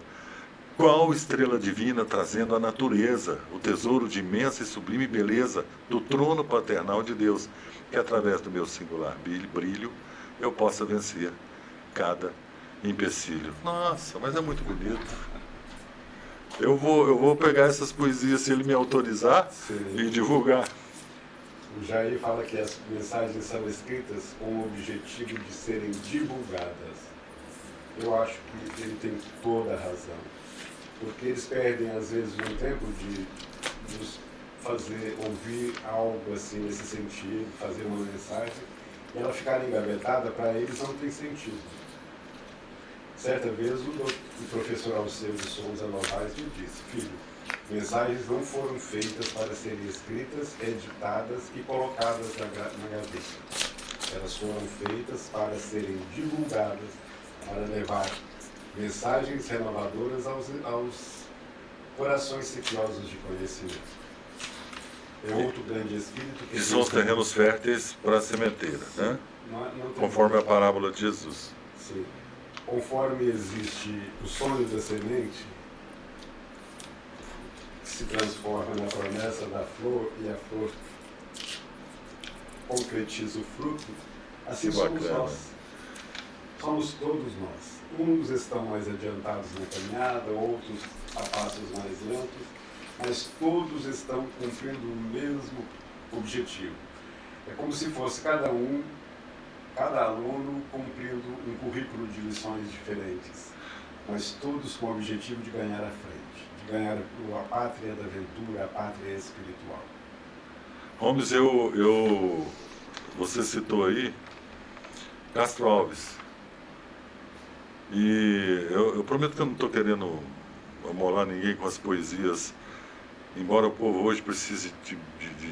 Qual estrela divina trazendo a natureza, o tesouro de imensa e sublime beleza do trono paternal de Deus, que através do meu singular brilho eu possa vencer cada empecilho. Nossa, mas é muito bonito. Eu vou pegar essas poesias, se ele me autorizar, Sim. e divulgar. O Jair fala que as mensagens são escritas com o objetivo de serem divulgadas. Eu acho que ele tem toda a razão. Porque eles perdem, às vezes, um tempo de nos fazer ouvir algo assim nesse sentido, fazer uma mensagem, e ela ficar engavetada, para eles não tem sentido. Certa vez o professor Alceu de Souza Novaes me disse, filho, mensagens não foram feitas para serem escritas, editadas e colocadas na gaveta. Elas foram feitas para serem divulgadas, para levar mensagens renovadoras aos corações sequiosos de conhecimento. É outro grande espírito que são os terrenos férteis para a sementeira, né? Não Conforme a parábola de Jesus. Sim. Conforme existe o sonho da semente, que se transforma na promessa da flor e a flor concretiza o fruto, assim somos nós. Somos todos nós. Uns estão mais adiantados na caminhada, outros a passos mais lentos, mas todos estão cumprindo o mesmo objetivo. É como se fosse cada aluno cumprindo um currículo de lições diferentes, mas todos com o objetivo de ganhar a frente, de ganhar a pátria da aventura, a pátria espiritual. Holmes, você citou aí Castro Alves. E eu prometo que eu não estou querendo amolar ninguém com as poesias, embora o povo hoje precise de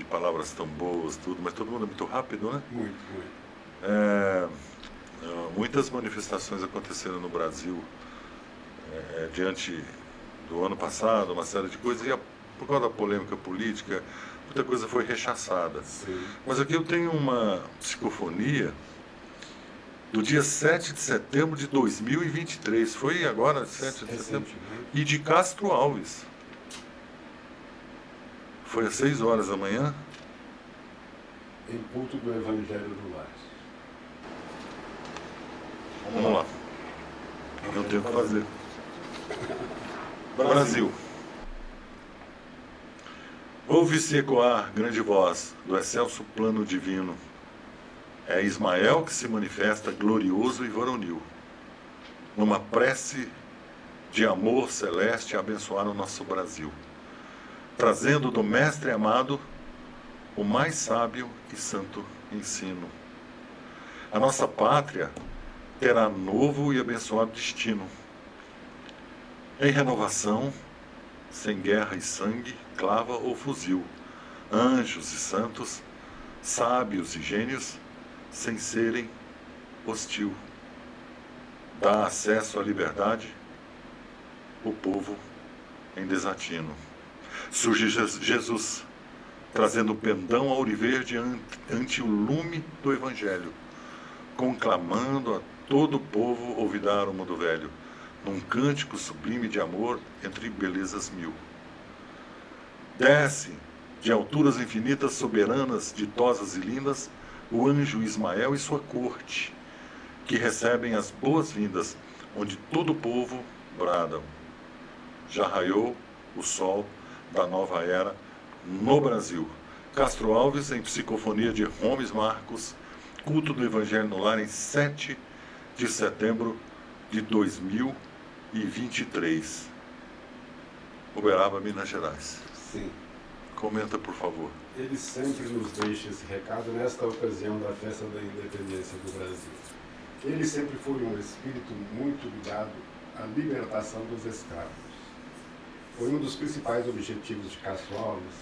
palavras tão boas, tudo, mas todo mundo é muito rápido, né? Muito, muito. Muitas manifestações aconteceram no Brasil diante do ano passado, uma série de coisas, e por causa da polêmica política, muita coisa foi rechaçada. Sim. Mas aqui eu tenho uma psicofonia do dia 7 de setembro de 2023, foi agora 7 de setembro, e de Castro Alves. Foi às 6 horas da manhã. Em culto do Evangelho do Lar. Vamos lá. Eu tenho que fazer. Brasil. Ouve-se ecoar grande voz do excelso plano divino. É Ismael que se manifesta glorioso e varonil, numa prece de amor celeste a abençoar o nosso Brasil, trazendo do Mestre amado o mais sábio e santo ensino. A nossa pátria terá novo e abençoado destino. Em renovação, sem guerra e sangue, clava ou fuzil, anjos e santos, sábios e gênios, sem serem hostil. Dá acesso à liberdade, o povo em desatino. Surge Jesus, trazendo o pendão auriverde ante o lume do Evangelho, conclamando a todo o povo olvidar o mundo velho, num cântico sublime de amor entre belezas mil. Desce, de alturas infinitas, soberanas, ditosas e lindas, o anjo Ismael e sua corte, que recebem as boas-vindas, onde todo o povo brada. Já raiou o sol da nova era no Brasil. Castro Alves, em psicofonia de Holmes Marcos, culto do Evangelho no Lar, em 7 de setembro de 2023. Uberaba, Minas Gerais. Sim. Comenta, por favor. Ele sempre nos deixa esse recado nesta ocasião da festa da independência do Brasil. Ele sempre foi um espírito muito ligado à libertação dos escravos. Foi um dos principais objetivos de Castro Alves,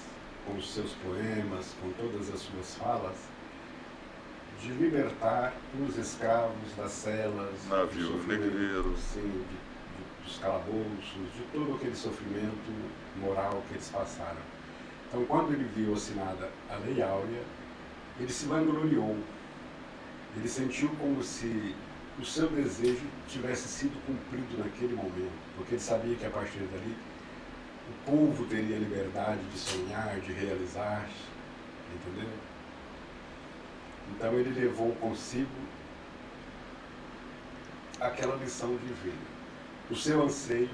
com os seus poemas, com todas as suas falas, de libertar os escravos das celas, Navio negreiro, sim, dos calabouços, de todo aquele sofrimento moral que eles passaram. Então, quando ele viu assinada a Lei Áurea, ele se vangloriou. Ele sentiu como se o seu desejo tivesse sido cumprido naquele momento, porque ele sabia que a partir dali o povo teria liberdade de sonhar, de realizar, entendeu? Então ele levou consigo aquela lição divina. O seu anseio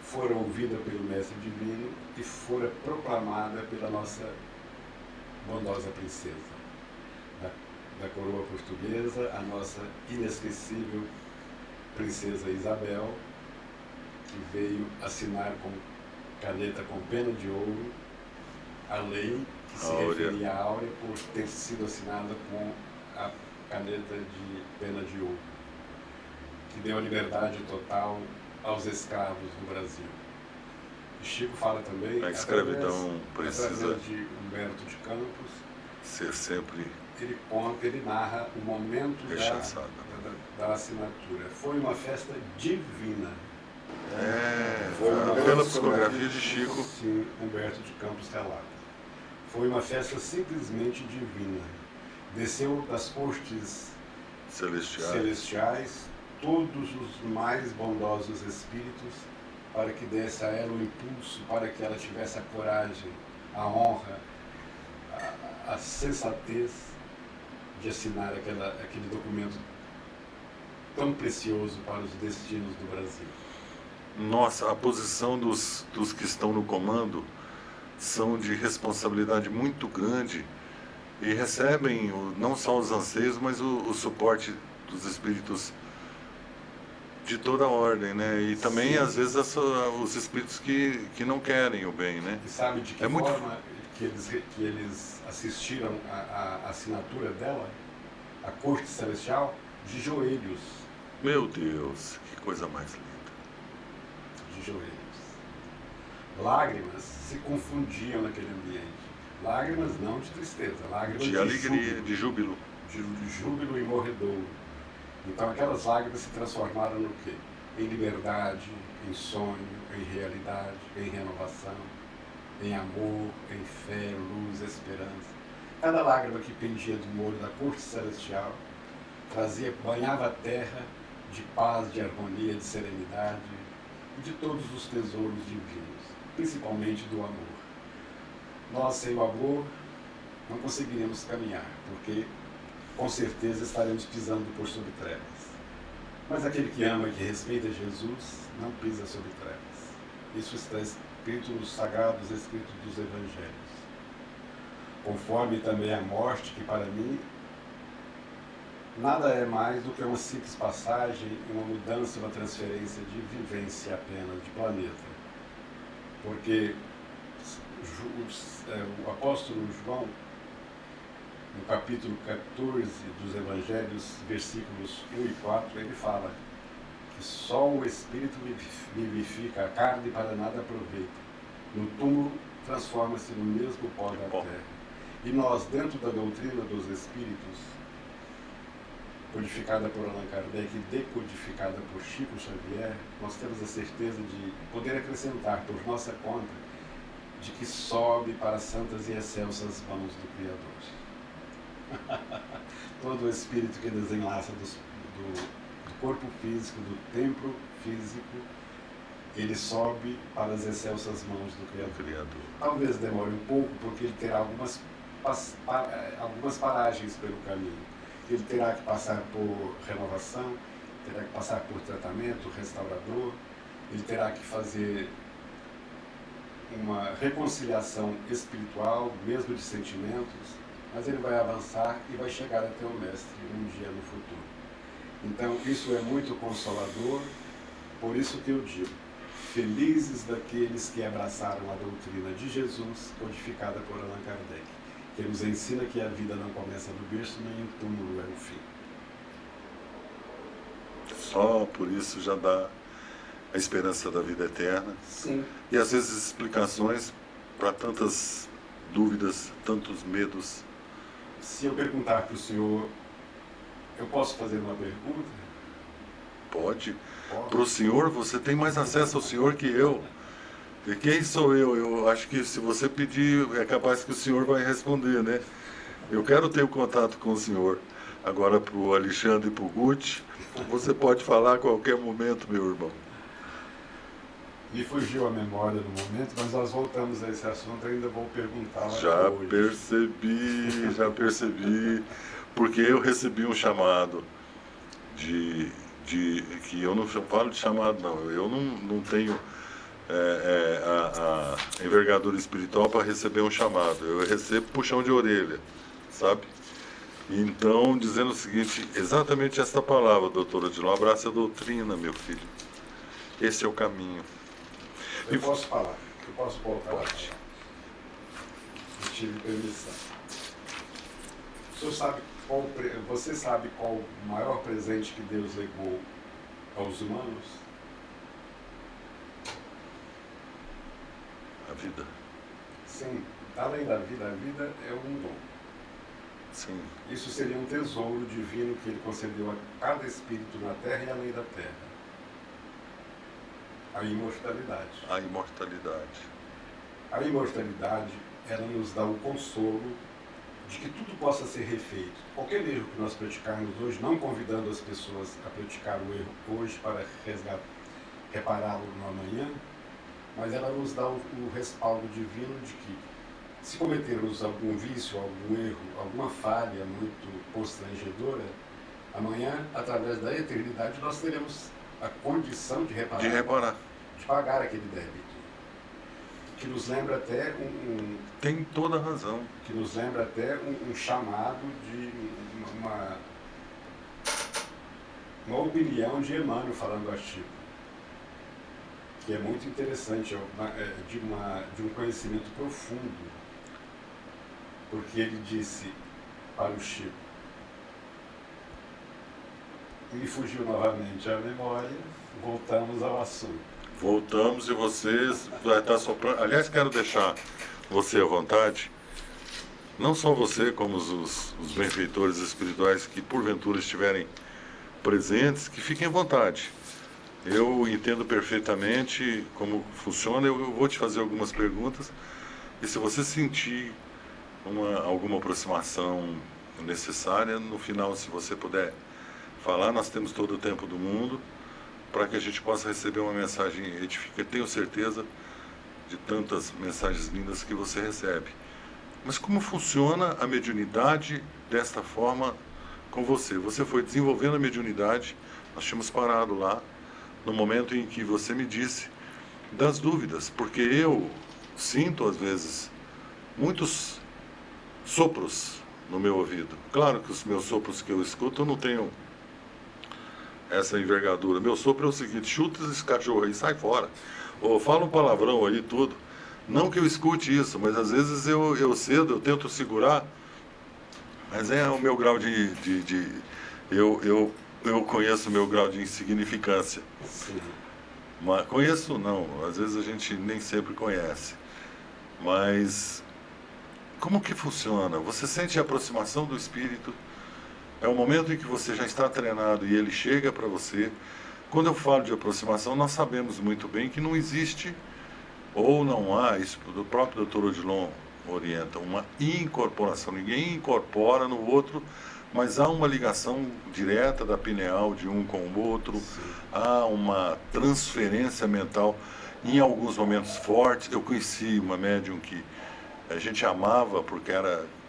fora ouvida pelo Mestre Divino e fora proclamada pela nossa bondosa princesa da coroa portuguesa, a nossa inesquecível princesa Isabel, que veio assinar com caneta com pena de ouro a lei que se referia à Áurea por ter sido assinada com a caneta de pena de ouro, que deu a liberdade total aos escravos do Brasil. E Chico fala também, a escravidão através de Humberto de Campos, ser sempre ele narra o momento da assinatura. Foi uma festa divina. Pela psicografia de Chico. Sim, Humberto de Campos relata. Foi uma festa simplesmente divina. Desceu das cortes celestiais todos os mais bondosos espíritos para que desse a ela o impulso, para que ela tivesse a coragem, a honra, a sensatez de assinar aquele documento tão precioso para os destinos do Brasil. Nossa, a posição dos que estão no comando são de responsabilidade muito grande e recebem não só os anseios, mas o suporte dos espíritos de toda ordem, né? E também, Sim. às vezes, os espíritos que não querem o bem, né? E sabe de que É muito... forma que eles assistiram a assinatura dela, a corte celestial? De joelhos. Meu Deus, que coisa mais linda. De joelhos. Lágrimas se confundiam naquele ambiente. Lágrimas não de tristeza, lágrimas De alegria, júbilo, de júbilo. de júbilo e morredouro. Então aquelas lágrimas se transformaram no quê? Em liberdade, em sonho, em realidade, em renovação, em amor, em fé, luz, esperança. Cada lágrima que pendia do molho da corte celestial banhava a terra de paz, de harmonia, de serenidade e de todos os tesouros divinos, principalmente do amor. Nós, sem o amor, não conseguiremos caminhar, porque com certeza estaremos pisando por sobre trevas. Mas aquele que ama e que respeita Jesus não pisa sobre trevas. Isso está escrito nos sagrados escritos dos Evangelhos. Conforme também a morte, que para mim nada é mais do que uma simples passagem, uma mudança, uma transferência de vivência apenas, de planeta. Porque o apóstolo João, no capítulo 14 dos Evangelhos, versículos 1 e 4, ele fala que só o Espírito vivifica, a carne para nada aproveita. No túmulo transforma-se no mesmo pó da terra. E nós, dentro da doutrina dos Espíritos, codificada por Allan Kardec e decodificada por Chico Xavier, nós temos a certeza de poder acrescentar por nossa conta de que sobe para santas e excelsas mãos do Criador. Todo o espírito que desenlaça do corpo físico, do templo físico, ele sobe para as excelsas mãos do Criador. Talvez demore um pouco, porque ele terá algumas paragens pelo caminho. Ele terá que passar por renovação, terá que passar por tratamento restaurador, ele terá que fazer uma reconciliação espiritual, mesmo de sentimentos, mas ele vai avançar e vai chegar até o Mestre um dia no futuro. Então, isso é muito consolador, por isso que eu digo, felizes daqueles que abraçaram a doutrina de Jesus, codificada por Allan Kardec, que nos ensina que a vida não começa no berço, nem o túmulo é o fim. Só por isso já dá a esperança da vida eterna. Sim. E às vezes explicações para tantas dúvidas, tantos medos. Se eu perguntar para o senhor, eu posso fazer uma pergunta? Pode. Para o senhor, você tem mais acesso ao senhor que eu. E quem sou eu? Eu acho que se você pedir, é capaz que o senhor vai responder, né? Eu quero ter o contato com o senhor. Agora, para o Alexandre e para o Guti, você pode falar a qualquer momento, meu irmão. Me fugiu a memória no momento, mas nós voltamos a esse assunto, ainda vou perguntar Já hoje. percebi, porque eu recebi um chamado que eu não falo de chamado não, eu não tenho a envergadura espiritual para receber um chamado, eu recebo puxão de orelha, sabe? Então, dizendo o seguinte, exatamente esta palavra, doutora Odilon, abraça a doutrina, meu filho, esse é o caminho. Eu posso falar, eu posso voltar a falar. Eu tive permissão. Você sabe qual o maior presente que Deus legou aos humanos? A vida. Sim, além da vida, a vida é um dom. Sim. Isso seria um tesouro divino que ele concedeu a cada espírito na terra e além da terra. A imortalidade. A imortalidade. A imortalidade, ela nos dá o consolo de que tudo possa ser refeito. Qualquer erro que nós praticarmos hoje, não convidando as pessoas a praticar o erro hoje para repará-lo no amanhã, mas ela nos dá o respaldo divino de que, se cometermos algum vício, algum erro, alguma falha muito constrangedora, amanhã, através da eternidade, nós teremos a condição de reparar. De reparar. De pagar aquele débito. que nos lembra até Tem toda a razão. que nos lembra até um chamado de uma opinião de Emmanuel falando a Chico, que é muito interessante, de um conhecimento profundo, porque ele disse para o Chico, me fugiu novamente a memória, voltamos ao assunto. Voltamos e vocês vai estar soprando. Aliás, quero deixar você à vontade. Não só você, como os benfeitores espirituais que porventura estiverem presentes, que fiquem à vontade. Eu entendo perfeitamente como funciona, eu vou te fazer algumas perguntas e se você sentir alguma aproximação necessária, no final, se você puder falar, nós temos todo o tempo do mundo para que a gente possa receber uma mensagem edificante. Tenho certeza de tantas mensagens lindas que você recebe. Mas como funciona a mediunidade desta forma com você? Você foi desenvolvendo a mediunidade, nós tínhamos parado lá, no momento em que você me disse das dúvidas, porque eu sinto, às vezes, muitos sopros no meu ouvido. Claro que os meus sopros que eu escuto, eu não tenho essa envergadura. Meu sopro é o seguinte: chuta esse cachorro aí, sai fora. Ou fala um palavrão aí, tudo. Não que eu escute isso, mas às vezes eu cedo, eu tento segurar, mas é o meu grau eu conheço o meu grau de insignificância. Sim. Mas conheço não, às vezes a gente nem sempre conhece. Mas como que funciona? Você sente a aproximação do espírito? É o momento em que você já está treinado e ele chega para você. Quando eu falo de aproximação, nós sabemos muito bem que não existe, ou não há, isso o próprio Dr. Odilon orienta, uma incorporação. Ninguém incorpora no outro, mas há uma ligação direta da pineal de um com o outro, há uma transferência mental em alguns momentos fortes. Eu conheci uma médium que a gente amava porque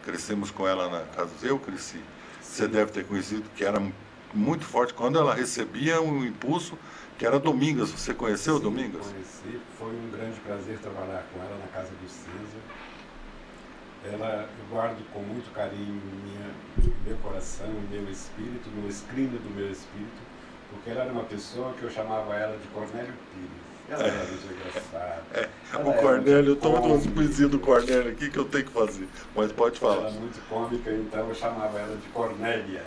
crescemos com ela na casa, eu cresci. Você deve ter conhecido, que era muito forte quando ela recebia um impulso, que era Domingas. Você conheceu Domingas? Conheci, foi um grande prazer trabalhar com ela na casa do César. Eu guardo com muito carinho meu coração, meu espírito, no escrínio do meu espírito, porque ela era uma pessoa que eu chamava ela de Cornélio Pires. Ela era muito engraçada. O Cornélio, eu estou com umas poesias do Cornélio aqui que eu tenho que fazer, mas pode falar. Ela era muito cômica, então eu chamava ela de Cornélia.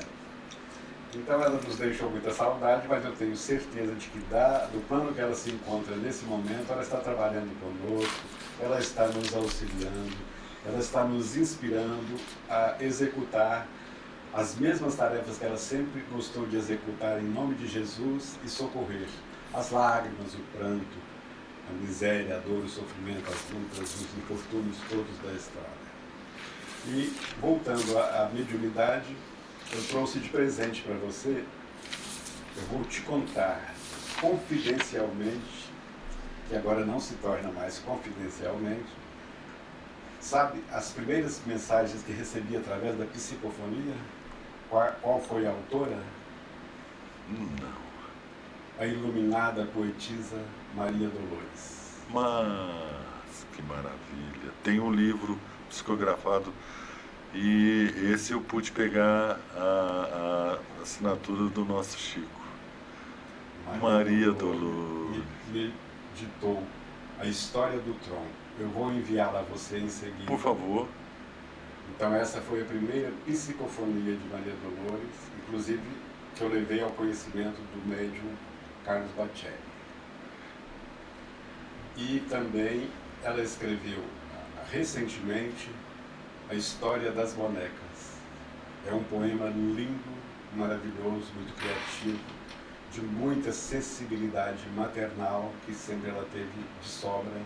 Então ela nos deixou muita saudade, mas eu tenho certeza de que do plano que ela se encontra nesse momento, ela está trabalhando conosco, ela está nos auxiliando, ela está nos inspirando a executar as mesmas tarefas que ela sempre gostou de executar em nome de Jesus e socorrer as lágrimas, o pranto, a miséria, a dor, o sofrimento, as lutas, os infortúnios todos da estrada. E voltando à mediunidade, eu trouxe de presente para você, eu vou te contar confidencialmente, que agora não se torna mais confidencialmente, sabe, as primeiras mensagens que recebi através da psicofonia, qual foi a autora? Não. A iluminada poetisa Maria Dolores. Mas, que maravilha. Tem um livro psicografado e esse eu pude pegar a assinatura do nosso Chico. Maria Dolores. Me ditou a história do tronco. Eu vou enviá-la a você em seguida. Por favor. Então essa foi a primeira psicofonia de Maria Dolores, inclusive que eu levei ao conhecimento do médium Carlos Bacelli. E também ela escreveu recentemente A História das Bonecas. É um poema lindo, maravilhoso, muito criativo, de muita sensibilidade maternal que sempre ela teve de sobra,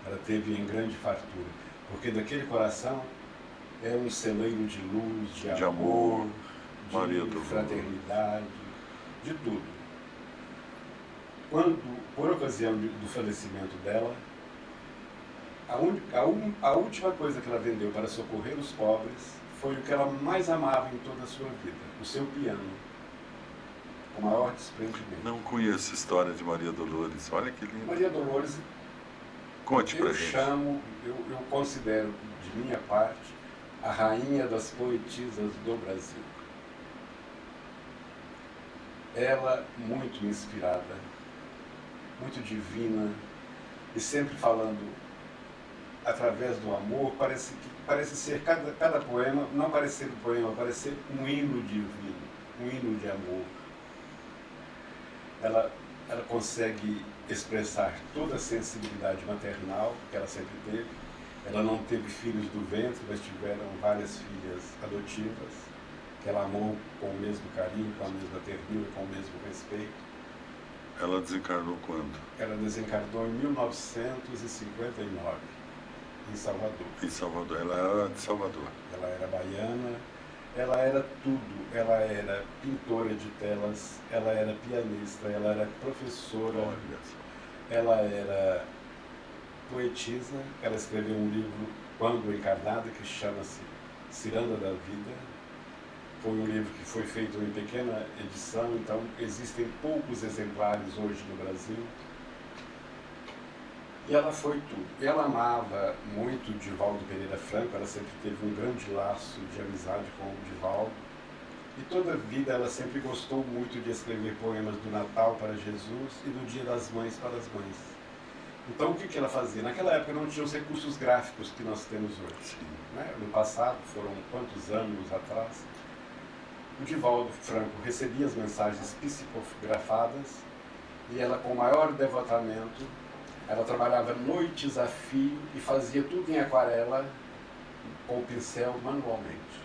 ela teve em grande fartura. Porque daquele coração é um celeiro de luz, de amor, de fraternidade, de tudo. Quando, por ocasião do falecimento dela, a última coisa que ela vendeu para socorrer os pobres foi o que ela mais amava em toda a sua vida, o seu piano, o maior desprendimento. Não conheço a história de Maria Dolores, olha que lindo. Maria Dolores Conte pra gente. Eu considero, de minha parte, a rainha das poetisas do Brasil. Ela muito inspirada, muito divina, e sempre falando através do amor. Parece ser cada poema, não parece ser um poema, parece ser um hino divino, um hino de amor. Ela consegue expressar toda a sensibilidade maternal que ela sempre teve. Ela não teve filhos do ventre, mas tiveram várias filhas adotivas, que ela amou com o mesmo carinho, com a mesma ternura, com o mesmo respeito. Ela desencarnou quando? Ela desencarnou em 1959, em Salvador. Em Salvador. Ela era de Salvador. Ela era baiana, ela era tudo. Ela era pintora de telas, ela era pianista, ela era professora, Olha só. ela era poetisa. Ela escreveu um livro, quando encarnada, que chama-se Ciranda da Vida. Foi um livro que foi feito em pequena edição, então existem poucos exemplares hoje no Brasil. E ela foi tudo. Ela amava muito o Divaldo Pereira Franco, ela sempre teve um grande laço de amizade com o Divaldo. E toda a vida ela sempre gostou muito de escrever poemas do Natal para Jesus e do Dia das Mães para as mães. Então o que ela fazia? Naquela época não tinha os recursos gráficos que nós temos hoje. Né? No passado, foram quantos anos atrás, o Divaldo Franco recebia as mensagens psicografadas e ela, com o maior devotamento, ela trabalhava noites a fio e fazia tudo em aquarela com o pincel manualmente.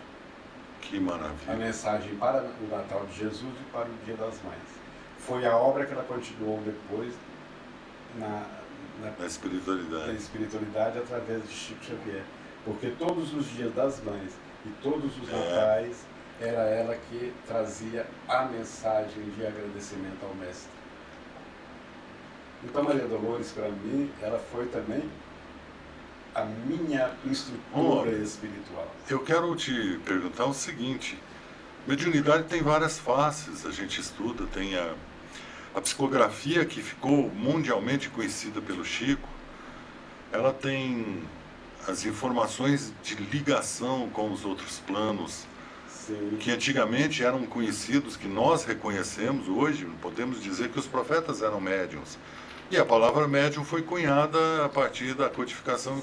Que maravilha. A mensagem para o Natal de Jesus e para o Dia das Mães. Foi a obra que ela continuou depois na espiritualidade através de Chico Xavier. Porque todos os dias das mães e todos os natais era ela que trazia a mensagem de agradecimento ao Mestre. Então Maria Dolores, para mim, ela foi também a minha instrutora espiritual. Eu quero te perguntar o seguinte: mediunidade tem várias faces, a gente estuda, tem a psicografia, que ficou mundialmente conhecida pelo Chico. Ela tem as informações de ligação com os outros planos, Sim. que antigamente eram conhecidos, que nós reconhecemos hoje. Podemos dizer que os profetas eram médiuns. E a palavra médium foi cunhada a partir da codificação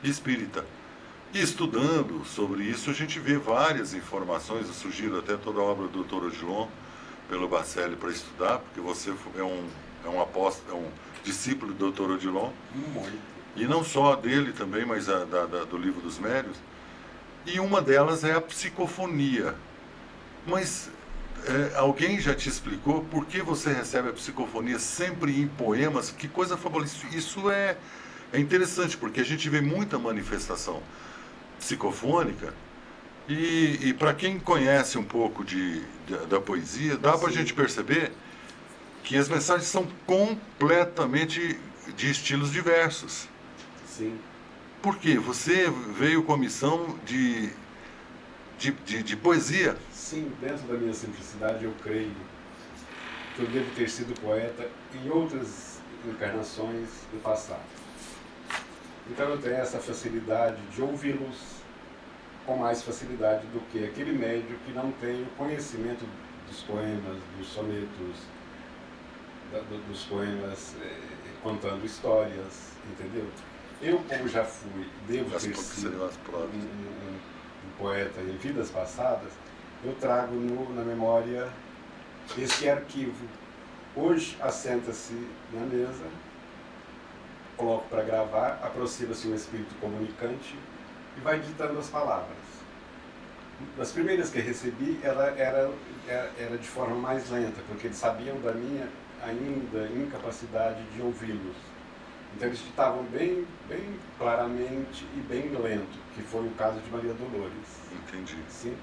espírita. E estudando sobre isso, a gente vê várias informações. Surgiram até toda a obra do Dr. Odilon, pelo Bacelli, para estudar, porque você é um apóstolo, é um discípulo do Dr. Odilon. Muito. E não só dele também, mas do Livro dos Médiuns. E uma delas é a psicofonia. Mas alguém já te explicou por que você recebe a psicofonia sempre em poemas? Que coisa fabulosa. Isso é interessante, porque a gente vê muita manifestação psicofônica. E para quem conhece um pouco da poesia, dá para a gente perceber que as mensagens são completamente de estilos diversos. Sim. Por quê? Você veio com a missão de poesia. Sim, dentro da minha simplicidade, eu creio que eu devo ter sido poeta em outras encarnações do passado. Então eu tenho essa facilidade de ouvi-los com mais facilidade do que aquele médium que não tem o conhecimento dos poemas, dos sonetos, dos poemas contando histórias, entendeu? Eu, como já fui, devo ter sido um poeta em vidas passadas, eu trago na memória esse arquivo. Hoje, assenta-se na mesa, coloco para gravar, aproxima-se um espírito comunicante e vai ditando as palavras. Das primeiras que recebi, ela era de forma mais lenta, porque eles sabiam da minha ainda incapacidade de ouvi-los. Então eles ditavam bem claramente e bem lento, que foi o caso de Maria Dolores. Entendi. Sim.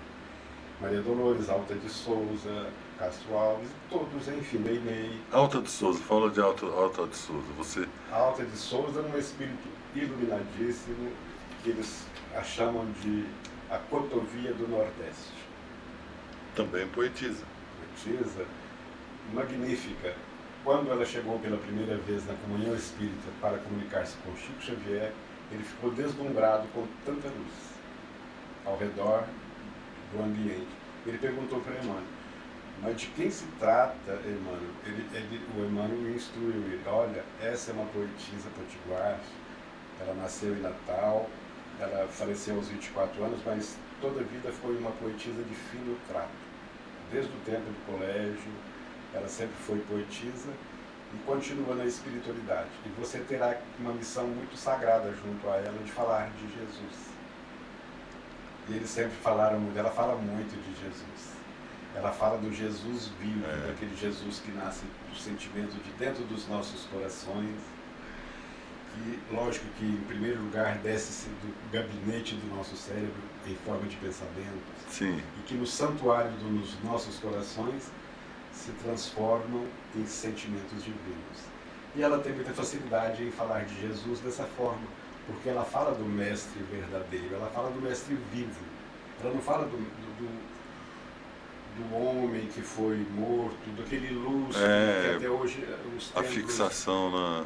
Maria Dolores, Alta de Souza, Castro Alves, todos, enfim, Meimei. Alta de Souza, fala de Alta de Souza. Você... Alta de Souza era um espírito iluminadíssimo, que eles a chamam de a Cotovia do Nordeste. Também poetisa. Poetisa, magnífica. quando ela chegou pela primeira vez na comunhão espírita para comunicar-se com Chico Xavier, ele ficou deslumbrado com tanta luz ao redor do ambiente. Ele perguntou para Emmanuel, mas de quem se trata, Emmanuel? O Emmanuel instruiu ele, olha, essa é uma poetisa potiguar, ela nasceu em Natal, ela faleceu aos 24 anos, mas toda a vida foi uma poetisa de fino trato. Desde o tempo do colégio, ela sempre foi poetisa e continua na espiritualidade. E você terá uma missão muito sagrada junto a ela de falar de Jesus. E eles sempre falaram muito, ela fala muito de Jesus. Ela fala do Jesus vivo, daquele Jesus que nasce do sentimento de dentro dos nossos corações. Que, lógico que, em primeiro lugar, desce do gabinete do nosso cérebro em forma de pensamentos. Sim. E que no santuário dos nossos corações se transformam em sentimentos divinos. E ela tem muita facilidade em falar de Jesus dessa forma, porque ela fala do mestre verdadeiro, ela fala do mestre vivo. Ela não fala do homem que foi morto, daquele lustro que até hoje os a fixação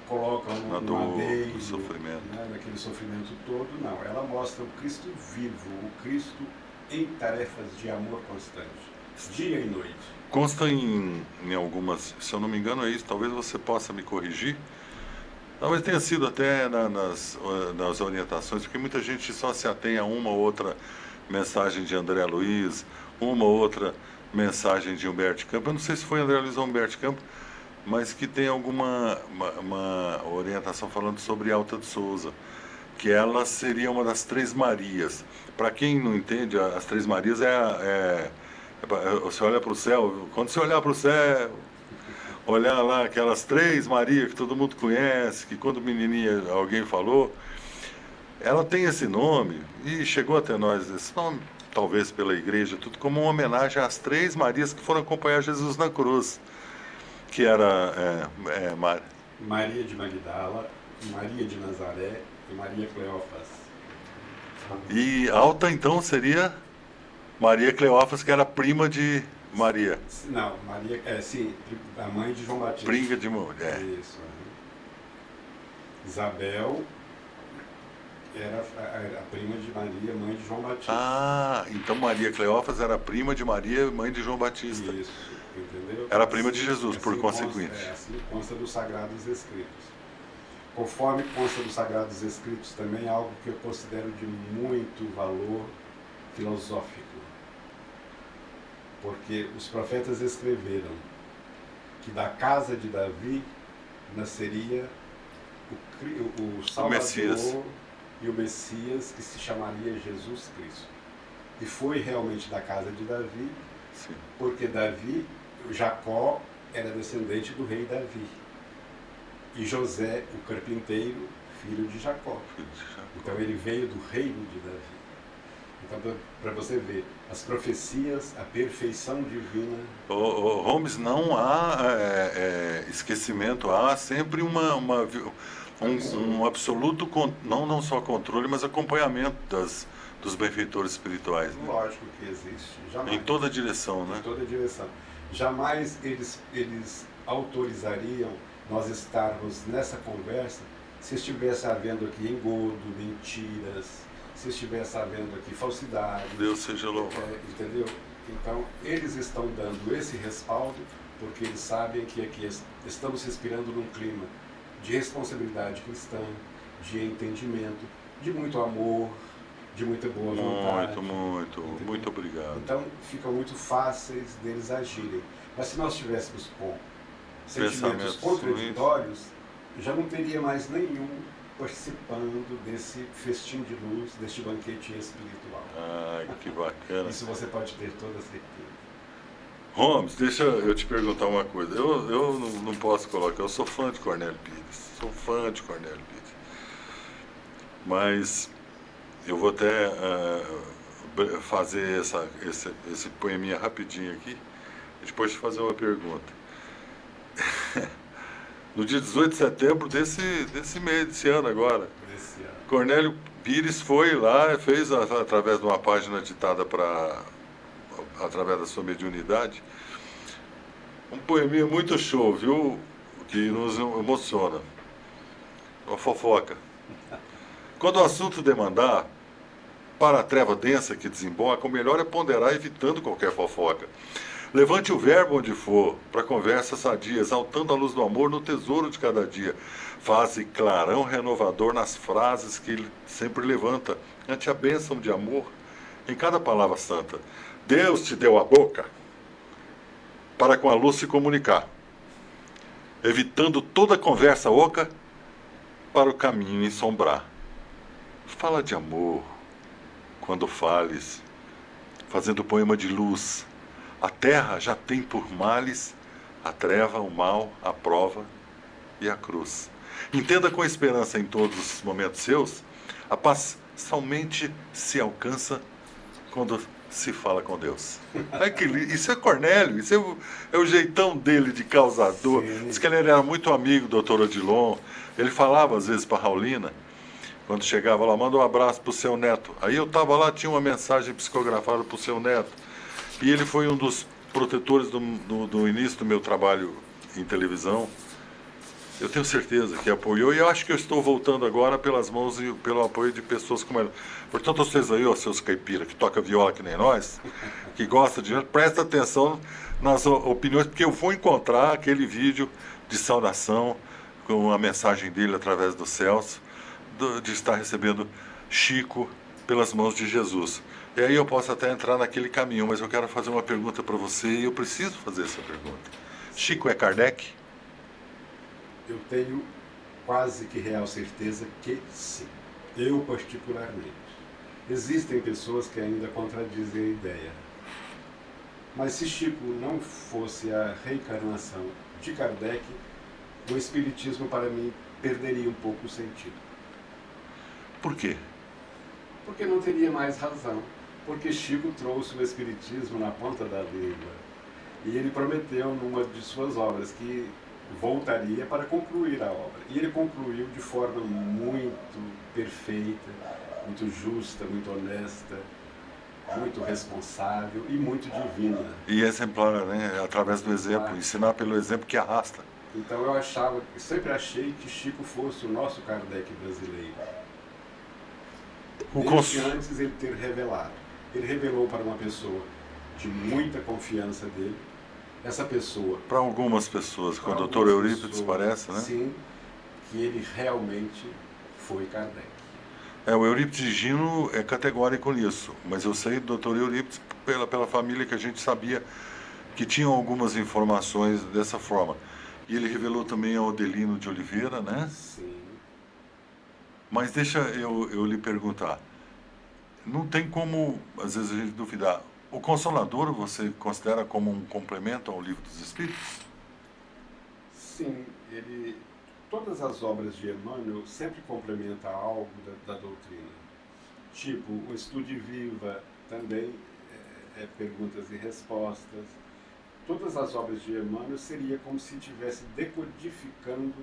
colocam na no dor, madeiro, no sofrimento. né, naquele sofrimento todo. Não, ela mostra o Cristo vivo, o Cristo em tarefas de amor constante, dia e noite. Consta em algumas, se eu não me engano é isso, talvez você possa me corrigir, talvez tenha sido até nas orientações, porque muita gente só se atém a uma ou outra mensagem de André Luiz, uma ou outra mensagem de Humberto Campos. Eu não sei se foi André Luiz ou Humberto Campos, mas que tem alguma uma orientação falando sobre Alta de Souza, que ela seria uma das Três Marias. Para quem não entende, as Três Marias você olha para o céu, quando você olhar para o céu, olhar lá aquelas Três Marias que todo mundo conhece, que quando menininha alguém falou, ela tem esse nome e chegou até nós esse nome, talvez pela igreja, tudo como uma homenagem às Três Marias que foram acompanhar Jesus na cruz, que era Maria de Magdala, Maria de Nazaré e Maria Cleófas. E Alta então seria Maria Cleófas, que era prima de Maria. Não, Maria, sim, a mãe de João Batista. Prima de mulher. Isso. Isabel era a prima de Maria, mãe de João Batista. Ah, então Maria Cleófas era prima de Maria, mãe de João Batista. Isso, entendeu? Era prima de Jesus, por consequência. Assim consta dos Sagrados Escritos. Conforme consta dos Sagrados Escritos também, algo que eu considero de muito valor filosófico. Porque os profetas escreveram que da casa de Davi nasceria o Salvador Messias. E o Messias, que se chamaria Jesus Cristo. E foi realmente da casa de Davi, Sim. porque Jacó era descendente do rei Davi. E José, o carpinteiro, filho de Jacó. Então ele veio do reino de Davi. Então, para você ver, as profecias, a perfeição divina. Holmes, não há esquecimento, há sempre um absoluto, não só controle, mas acompanhamento dos benfeitores espirituais. Né? Lógico que existe, jamais. Em toda direção, né? Em toda direção. Jamais eles autorizariam nós estarmos nessa conversa se estivesse havendo aqui engodo, mentiras, se estivesse havendo aqui falsidade. Deus seja louvado. Entendeu? Então, eles estão dando esse respaldo porque eles sabem que aqui estamos respirando num clima de responsabilidade cristã, de entendimento, de muito amor, de muita boa vontade. Muito obrigado. Então, ficam muito fáceis deles agirem. Mas se nós estivéssemos com sentimentos contraditórios, já não teria mais nenhum participando desse festim de luz, deste banquete espiritual. Ah, que bacana. Isso você pode ter toda a certeza. Holmes, deixa eu te perguntar uma coisa. Eu não posso colocar, eu sou fã de Cornélio Pires. Mas eu vou até fazer esse poeminha rapidinho aqui, e depois te fazer uma pergunta. No dia 18 de setembro desse ano agora, Cornélio Pires foi lá, fez através de uma página ditada através da sua mediunidade, Um poeminha muito show, viu? Que nos emociona. Uma fofoca. Quando o assunto demandar, para a treva densa que desemboca, o melhor é ponderar evitando qualquer fofoca. Levante o verbo onde for, para conversa sadia, exaltando a luz do amor no tesouro de cada dia. Faze clarão renovador nas frases que ele sempre levanta, ante a bênção de amor em cada palavra santa. Deus te deu a boca para com a luz se comunicar, evitando toda conversa oca para o caminho ensombrar. Fala de amor quando fales, fazendo poema de luz. A terra já tem por males a treva, o mal, a prova e a cruz. Entenda com esperança em todos os momentos seus, a paz somente se alcança quando se fala com Deus. Isso é Cornélio, isso é o jeitão dele de causador. Sim. Diz que ele era muito amigo do Dr. Odilon, ele falava às vezes para Raulina, quando chegava lá, manda um abraço pro seu neto. Aí eu estava lá, tinha uma mensagem psicografada pro seu neto. E ele foi um dos protetores do início do meu trabalho em televisão. Eu tenho certeza que apoiou, e eu acho que eu estou voltando agora pelas mãos e pelo apoio de pessoas como ela. Portanto, vocês aí, ó, seus caipira, que toca viola que nem nós, que gosta de... Presta atenção nas opiniões, porque eu vou encontrar aquele vídeo de saudação com a mensagem dele através do Celso, de estar recebendo Chico pelas mãos de Jesus. E aí eu posso até entrar naquele caminho, mas eu quero fazer uma pergunta para você e eu preciso fazer essa pergunta. Chico é Kardec? Eu tenho quase que real certeza que sim. Eu particularmente. Existem pessoas que ainda contradizem a ideia. Mas se Chico não fosse a reencarnação de Kardec, o Espiritismo para mim perderia um pouco o sentido. Por quê? Porque não teria mais razão. Porque Chico trouxe o Espiritismo na ponta da língua. E ele prometeu numa de suas obras que voltaria para concluir a obra. E ele concluiu de forma muito perfeita, muito justa, muito honesta, muito responsável e muito divina. E exemplar, né? Através do exemplo, ensinar pelo exemplo que arrasta. Então eu sempre achei que Chico fosse o nosso Kardec brasileiro. Desde antes ele ter revelado. Ele revelou para uma pessoa de muita confiança dele. Essa pessoa... Para algumas pessoas, com o Dr. Eurípides parece, né? Sim, que ele realmente foi Kardec. O Eurípides Gino é categórico nisso, mas eu sei do Dr. Eurípides pela família que a gente sabia que tinham algumas informações dessa forma. E ele revelou também ao Odelino de Oliveira, né? Sim. Mas deixa eu lhe perguntar, não tem como, às vezes, a gente duvidar, o Consolador você considera como um complemento ao Livro dos Espíritos? Sim, todas as obras de Emmanuel sempre complementam algo da doutrina. Tipo, o Estude Viva também é perguntas e respostas. Todas as obras de Emmanuel seria como se estivesse decodificando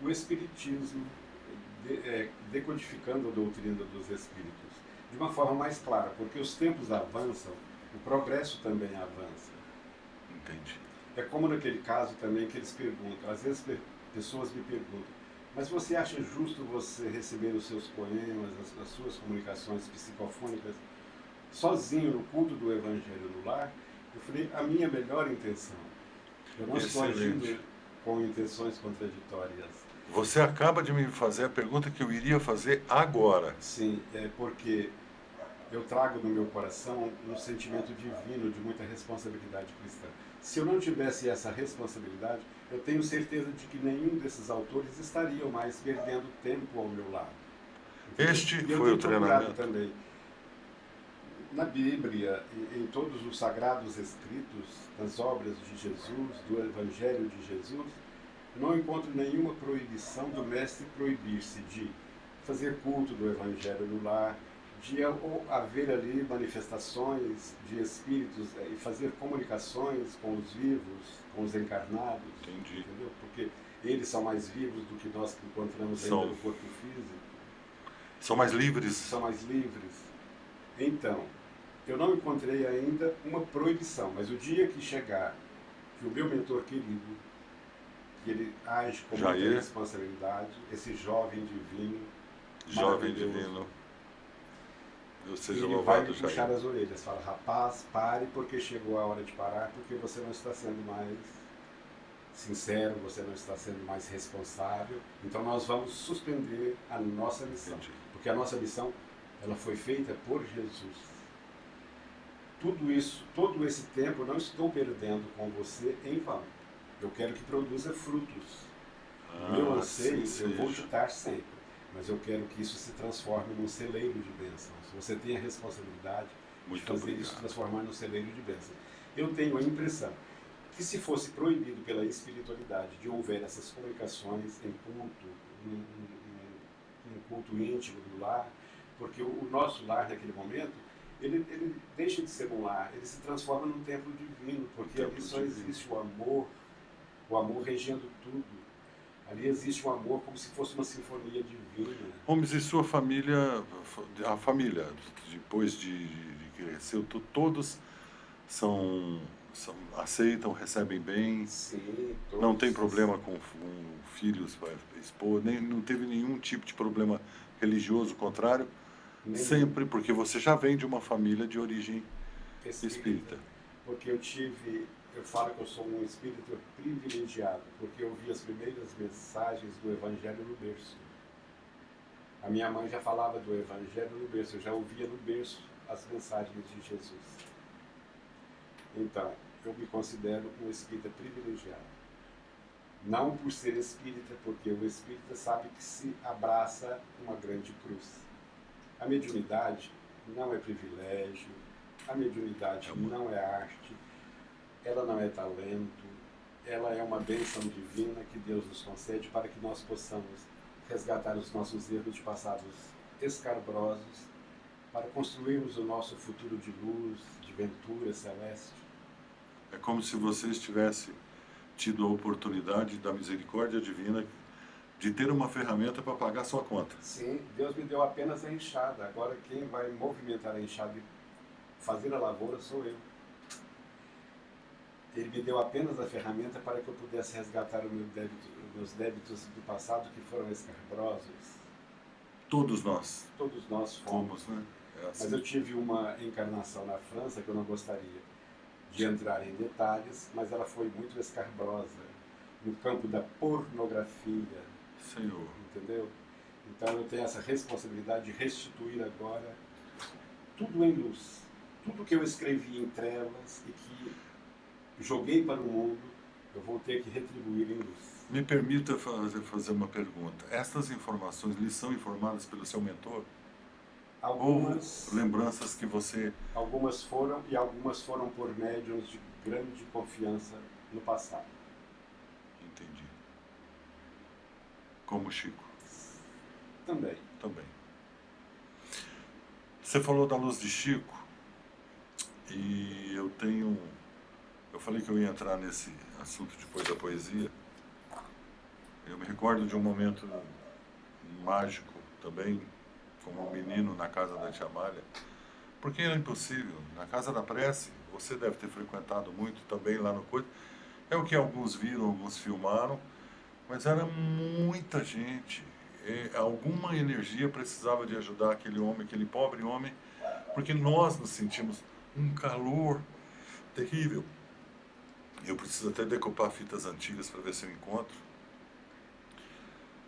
o Espiritismo, decodificando a doutrina dos Espíritos, de uma forma mais clara, porque os tempos avançam, o progresso também avança. Entendi. É como naquele caso também que eles perguntam, às vezes pessoas me perguntam, mas você acha justo você receber os seus poemas, as suas comunicações psicofônicas, sozinho no culto do Evangelho no lar? Eu falei, a minha melhor intenção. Eu não estou agindo com intenções contraditórias. Você acaba de me fazer a pergunta que eu iria fazer agora. Sim, é porque eu trago no meu coração um sentimento divino de muita responsabilidade cristã. Se eu não tivesse essa responsabilidade, eu tenho certeza de que nenhum desses autores estariam mais perdendo tempo ao meu lado. Este foi o treinamento. Também. Na Bíblia, em todos os sagrados escritos, nas obras de Jesus, do Evangelho de Jesus, não encontro nenhuma proibição do mestre proibir-se de fazer culto do Evangelho no lar, de haver ali manifestações de espíritos e fazer comunicações com os vivos, com os encarnados. Entendi. Entendeu? Porque eles são mais vivos do que nós que encontramos ainda no corpo físico. São mais livres. São mais livres. Então, eu não encontrei ainda uma proibição, mas o dia que chegar, que o meu mentor querido, que ele age com Jair. muita responsabilidade, esse jovem divino, Jovem maravilhoso, divino, eu seja ele vai louvado, me puxar Jair. as orelhas, fala, rapaz, pare porque chegou a hora de parar, porque você não está sendo mais sincero, você não está sendo mais responsável, então nós vamos suspender a nossa missão, Entendi. porque a nossa missão, ela foi feita por Jesus. Tudo isso, todo esse tempo, eu não estou perdendo com você em vão. Eu quero que produza frutos. O meu anseio, assim eu vou seja. te dar sempre, mas eu quero que isso se transforme num celeiro de bênçãos. Você tem a responsabilidade Muito de fazer obrigado. isso transformar num celeiro de bênçãos. Eu tenho a impressão que se fosse proibido pela espiritualidade de houver essas comunicações em culto, um culto íntimo do lar, porque o nosso lar naquele momento, ele deixa de ser um lar, ele se transforma num templo divino, porque Templo ali só divino. existe o amor regendo tudo. Ali existe um amor como se fosse uma sinfonia divina. Holmes e sua família, a família, depois de crescer, todos aceitam, recebem bem, Sim, não tem todos. problema com filhos, esposa, nem não teve nenhum tipo de problema religioso, contrário, Nem sempre, porque você já vem de uma família de origem espírita. Porque eu falo que eu sou um espírito privilegiado, porque eu vi as primeiras mensagens do Evangelho no berço. A minha mãe já falava do Evangelho no berço, eu já ouvia no berço as mensagens de Jesus. Então, eu me considero um espírita privilegiado. Não por ser espírita, porque o espírita sabe que se abraça uma grande cruz. A mediunidade não é privilégio, a mediunidade não é arte, ela não é talento, ela é uma bênção divina que Deus nos concede para que nós possamos resgatar os nossos erros de passados escabrosos, para construirmos o nosso futuro de luz, de ventura celeste. É como se você estivesse tido a oportunidade da misericórdia divina de ter uma ferramenta para pagar sua conta. Sim, Deus me deu apenas a enxada. Agora quem vai movimentar a enxada e fazer a lavoura sou eu. Ele me deu apenas a ferramenta para que eu pudesse resgatar os meus débitos do passado que foram escabrosos. Todos nós Todos nós fomos. né? É assim. Mas eu tive uma encarnação na França que eu não gostaria de entrar em detalhes, mas ela foi muito escabrosa, no campo da pornografia. Senhor. Entendeu? Então eu tenho essa responsabilidade de restituir agora tudo em luz. Tudo que eu escrevi em trevas e que joguei para o mundo, eu vou ter que retribuir em luz. Me permita fazer uma pergunta. Estas informações lhe são informadas pelo seu mentor? Algumas, ou lembranças que você... algumas foram, e algumas foram por médiuns de grande confiança no passado. Entendi. Como Chico? Também. Também. Você falou da luz de Chico, e eu falei que eu ia entrar nesse assunto depois da poesia. Eu me recordo de um momento mágico também, como um menino na casa da tia Amália, porque era impossível. Na casa da prece, você deve ter frequentado muito também lá no coisa. É o que alguns viram, alguns filmaram, mas era muita gente. Alguma energia precisava de ajudar aquele homem, aquele pobre homem, porque nós nos sentimos um calor terrível. Eu preciso até decupar fitas antigas para ver se eu encontro.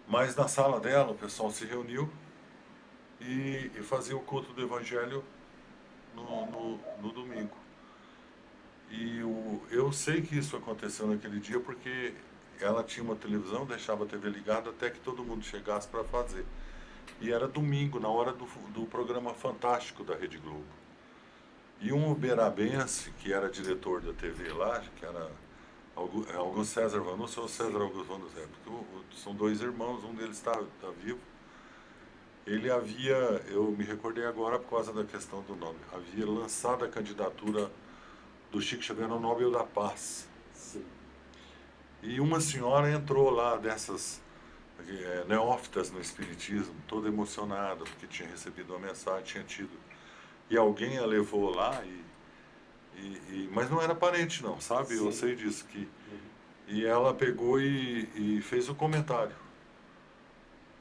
Mas na sala dela o pessoal se reuniu e fazia o culto do Evangelho no domingo. E eu sei que isso aconteceu naquele dia porque ela tinha uma televisão, deixava a TV ligada até que todo mundo chegasse para fazer. E era domingo, na hora do programa Fantástico da Rede Globo. E um uberabense, que era diretor da TV lá, que era Augusto César Vanucci ou César Augusto Vanucci, porque são dois irmãos, um deles está vivo. Ele havia, eu me recordei agora por causa da questão do nome, havia lançado a candidatura do Chico Xavier ao Nobel da Paz. Sim. E uma senhora entrou lá dessas neófitas no espiritismo, toda emocionada, porque tinha recebido uma mensagem, tinha tido. E alguém a levou lá Mas não era parente não, sabe? Eu Sim. sei disso. Uhum. E ela pegou e fez o comentário.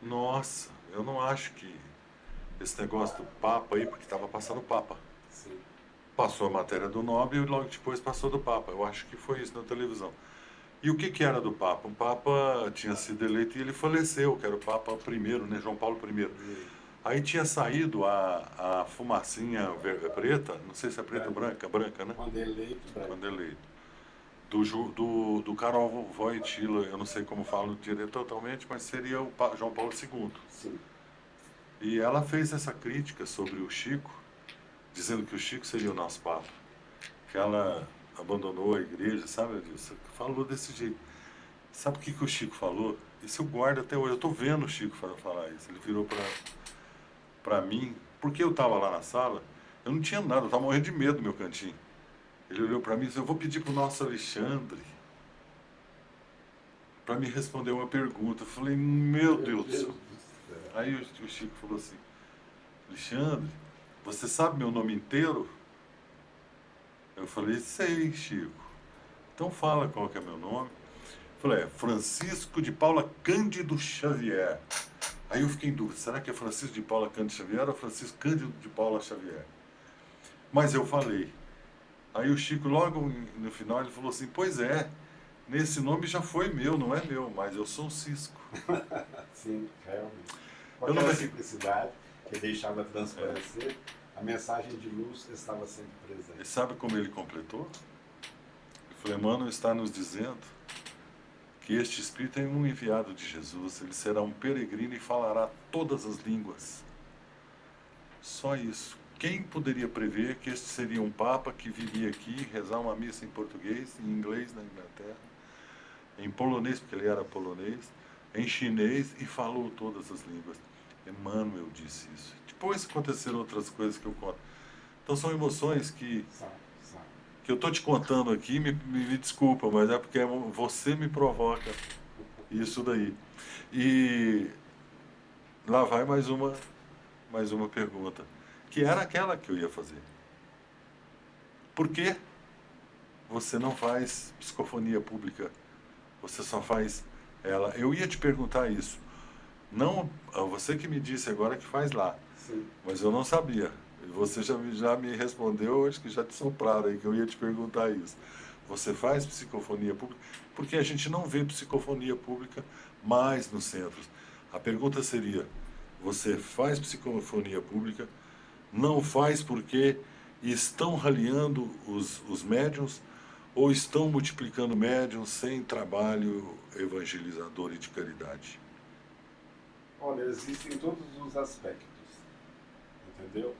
Nossa, eu não acho que esse negócio do Papa aí, porque estava passando o Papa. Sim. Passou a matéria do Nobel e logo depois passou do Papa. Eu acho que foi isso na televisão. E o que, que era do Papa? O Papa tinha sido eleito e ele faleceu, que era o Papa I, né? João Paulo I. Aí tinha saído a fumacinha preta, não sei se é preta ou branca, né? Quando eleito, Quando eleito. Do Karol Wojtyla, eu não sei como falo direito totalmente, mas seria o João Paulo II. Sim. E ela fez essa crítica sobre o Chico, dizendo que o Chico seria o nosso Papa. Que ela abandonou a igreja, sabe, Adilson? Falou desse jeito. Sabe o que, que o Chico falou? Isso eu guardo até hoje. Eu tô vendo o Chico falar isso. Ele virou pra mim, porque eu tava lá na sala, eu não tinha nada, eu tava morrendo de medo no meu cantinho. Ele olhou pra mim e disse, eu vou pedir pro nosso Alexandre para me responder uma pergunta. Eu falei, meu Deus do céu. Aí o Chico falou assim, Alexandre, você sabe meu nome inteiro? Eu falei, sei, Chico. Então fala qual que é meu nome. Eu falei, Francisco de Paula Cândido Xavier. Aí eu fiquei em dúvida, será que é Francisco de Paula Cândido Xavier ou Francisco Cândido de Paula Xavier? Mas eu falei. Aí o Chico, logo no final, ele falou assim, pois é, nesse nome já foi meu, não é meu, mas eu sou um Cisco. Sim, realmente. Com Eu não aquela me- simplicidade que deixava transparecer, a mensagem de luz estava sempre presente. E sabe como ele completou? Ele falou, Emmanuel está nos dizendo que este Espírito é um enviado de Jesus, ele será um peregrino e falará todas as línguas. Só isso. Quem poderia prever que este seria um Papa que viria aqui rezar uma missa em português, em inglês na Inglaterra, em polonês, porque ele era polonês, em chinês e falou todas as línguas. Emmanuel disse isso. Depois aconteceram outras coisas que eu conto. Então são emoções Sabe, sabe. que eu estou te contando aqui, me desculpa, mas é porque você me provoca isso daí. E lá vai mais uma pergunta, que era aquela que eu ia fazer. Por que você não faz psicofonia pública? Você só faz ela. Eu ia te perguntar isso. Não, você que me disse agora que faz lá, Sim. mas eu não sabia. E você já me respondeu, acho que já te sopraram aí que eu ia te perguntar isso. Você faz psicofonia pública? Porque a gente não vê psicofonia pública mais nos centros. A pergunta seria, você faz psicofonia pública? Não faz porque estão raliando os médiuns ou estão multiplicando médiuns sem trabalho evangelizador e de caridade? Olha, existem todos os aspectos, entendeu?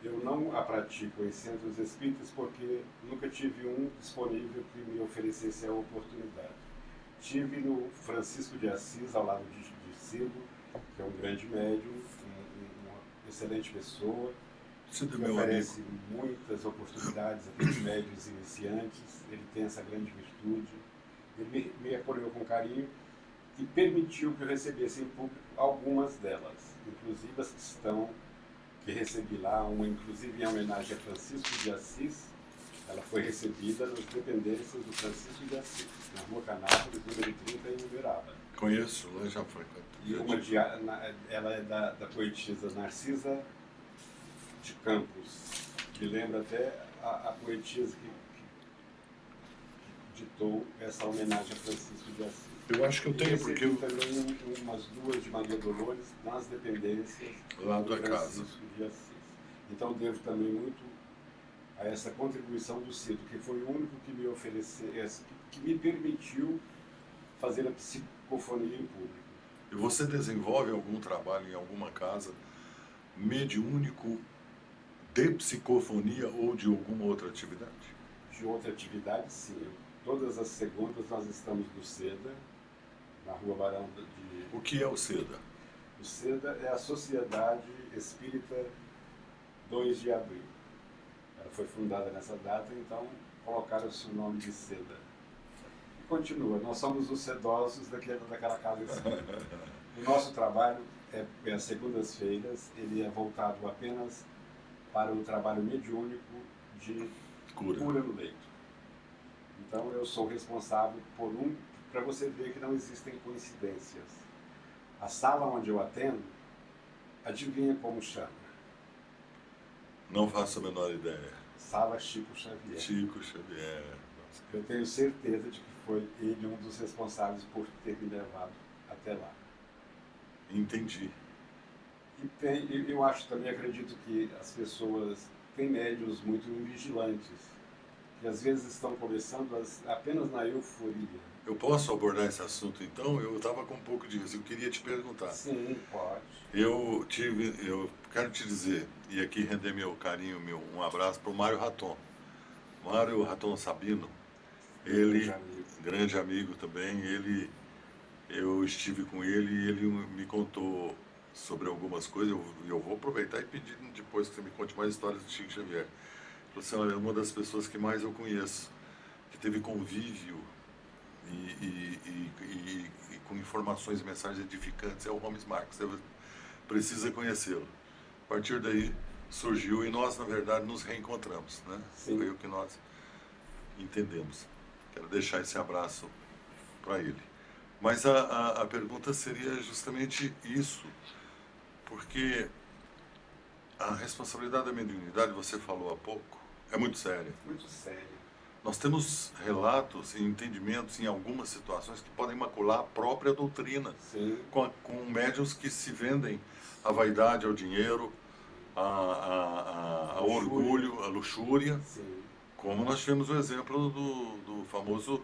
Eu não a pratico em centros espíritas porque nunca tive um disponível que me oferecesse a oportunidade. Tive no Francisco de Assis, ao lado de Cibo, que é um grande médium, uma excelente pessoa, Isso do que meu oferece amigo. muitas oportunidades a aqueles médios iniciantes. Ele tem essa grande virtude. Ele me acolheu com carinho e permitiu que eu recebesse em público algumas delas, inclusive as que recebi lá, uma inclusive em homenagem a Francisco de Assis. Ela foi recebida nas dependências do Francisco de Assis, na Rua Canápolis, número 30, em Uberaba. Conheço, lá já foi. E ela é da poetisa Narcisa de Campos, que lembra até a poetisa que ditou essa homenagem a Francisco de Assis. Eu acho que eu tenho, E porque recebi também umas duas de Maria Dolores nas dependências lá da casa. Francisco de Assis. Então devo também muito a essa contribuição do Cido, que foi o único que me ofereceu, que me permitiu fazer a psicofonia em público. E você desenvolve algum trabalho em alguma casa mediúnico de psicofonia ou de alguma outra atividade? De outra atividade, sim. Todas as segundas nós estamos no SEDA, na Rua Barão de... O que é o SEDA? O SEDA é a Sociedade Espírita 2 de Abril. Ela foi fundada nessa data, então colocaram-se o nome de SEDA. E continua, nós somos os sedosos daquela casa espírita. O nosso trabalho é às segundas-feiras, ele é voltado apenas para o trabalho mediúnico de Cura. cura no leito. Então eu sou responsável para você ver que não existem coincidências. A sala onde eu atendo, adivinha como chama? Não faço a menor ideia. Sala Chico Xavier. Chico Xavier. Nossa. Eu tenho certeza de que foi ele um dos responsáveis por ter me levado até lá. Entendi. Eu acho também, acredito que as pessoas têm médiuns muito invigilantes, que às vezes estão começando apenas na euforia. Eu posso abordar esse assunto então? Eu estava com um pouco disso. Eu queria te perguntar. Sim, pode. Eu quero te dizer, e aqui render meu carinho, um abraço para o Mário Raton. Mário Raton Sabino, ele, grande amigo também, eu estive com ele e ele me contou sobre algumas coisas. Eu vou aproveitar e pedir depois que você me conte mais histórias do Chico Xavier. Você é uma das pessoas que mais eu conheço, que teve convívio e com informações e mensagens edificantes, é o Holmes Marx. Você precisa conhecê-lo. A partir daí surgiu e nós, na verdade, nos reencontramos, né? Sim. Foi o que nós entendemos. Quero deixar esse abraço para ele. Mas a pergunta seria justamente isso, porque a responsabilidade da mediunidade, você falou há pouco, é muito séria. Muito sério. Nós temos relatos e entendimentos em algumas situações que podem macular a própria doutrina, Sim. com médiuns que se vendem à vaidade, ao dinheiro, ao orgulho, à luxúria. Sim. Como nós tivemos o exemplo do famoso,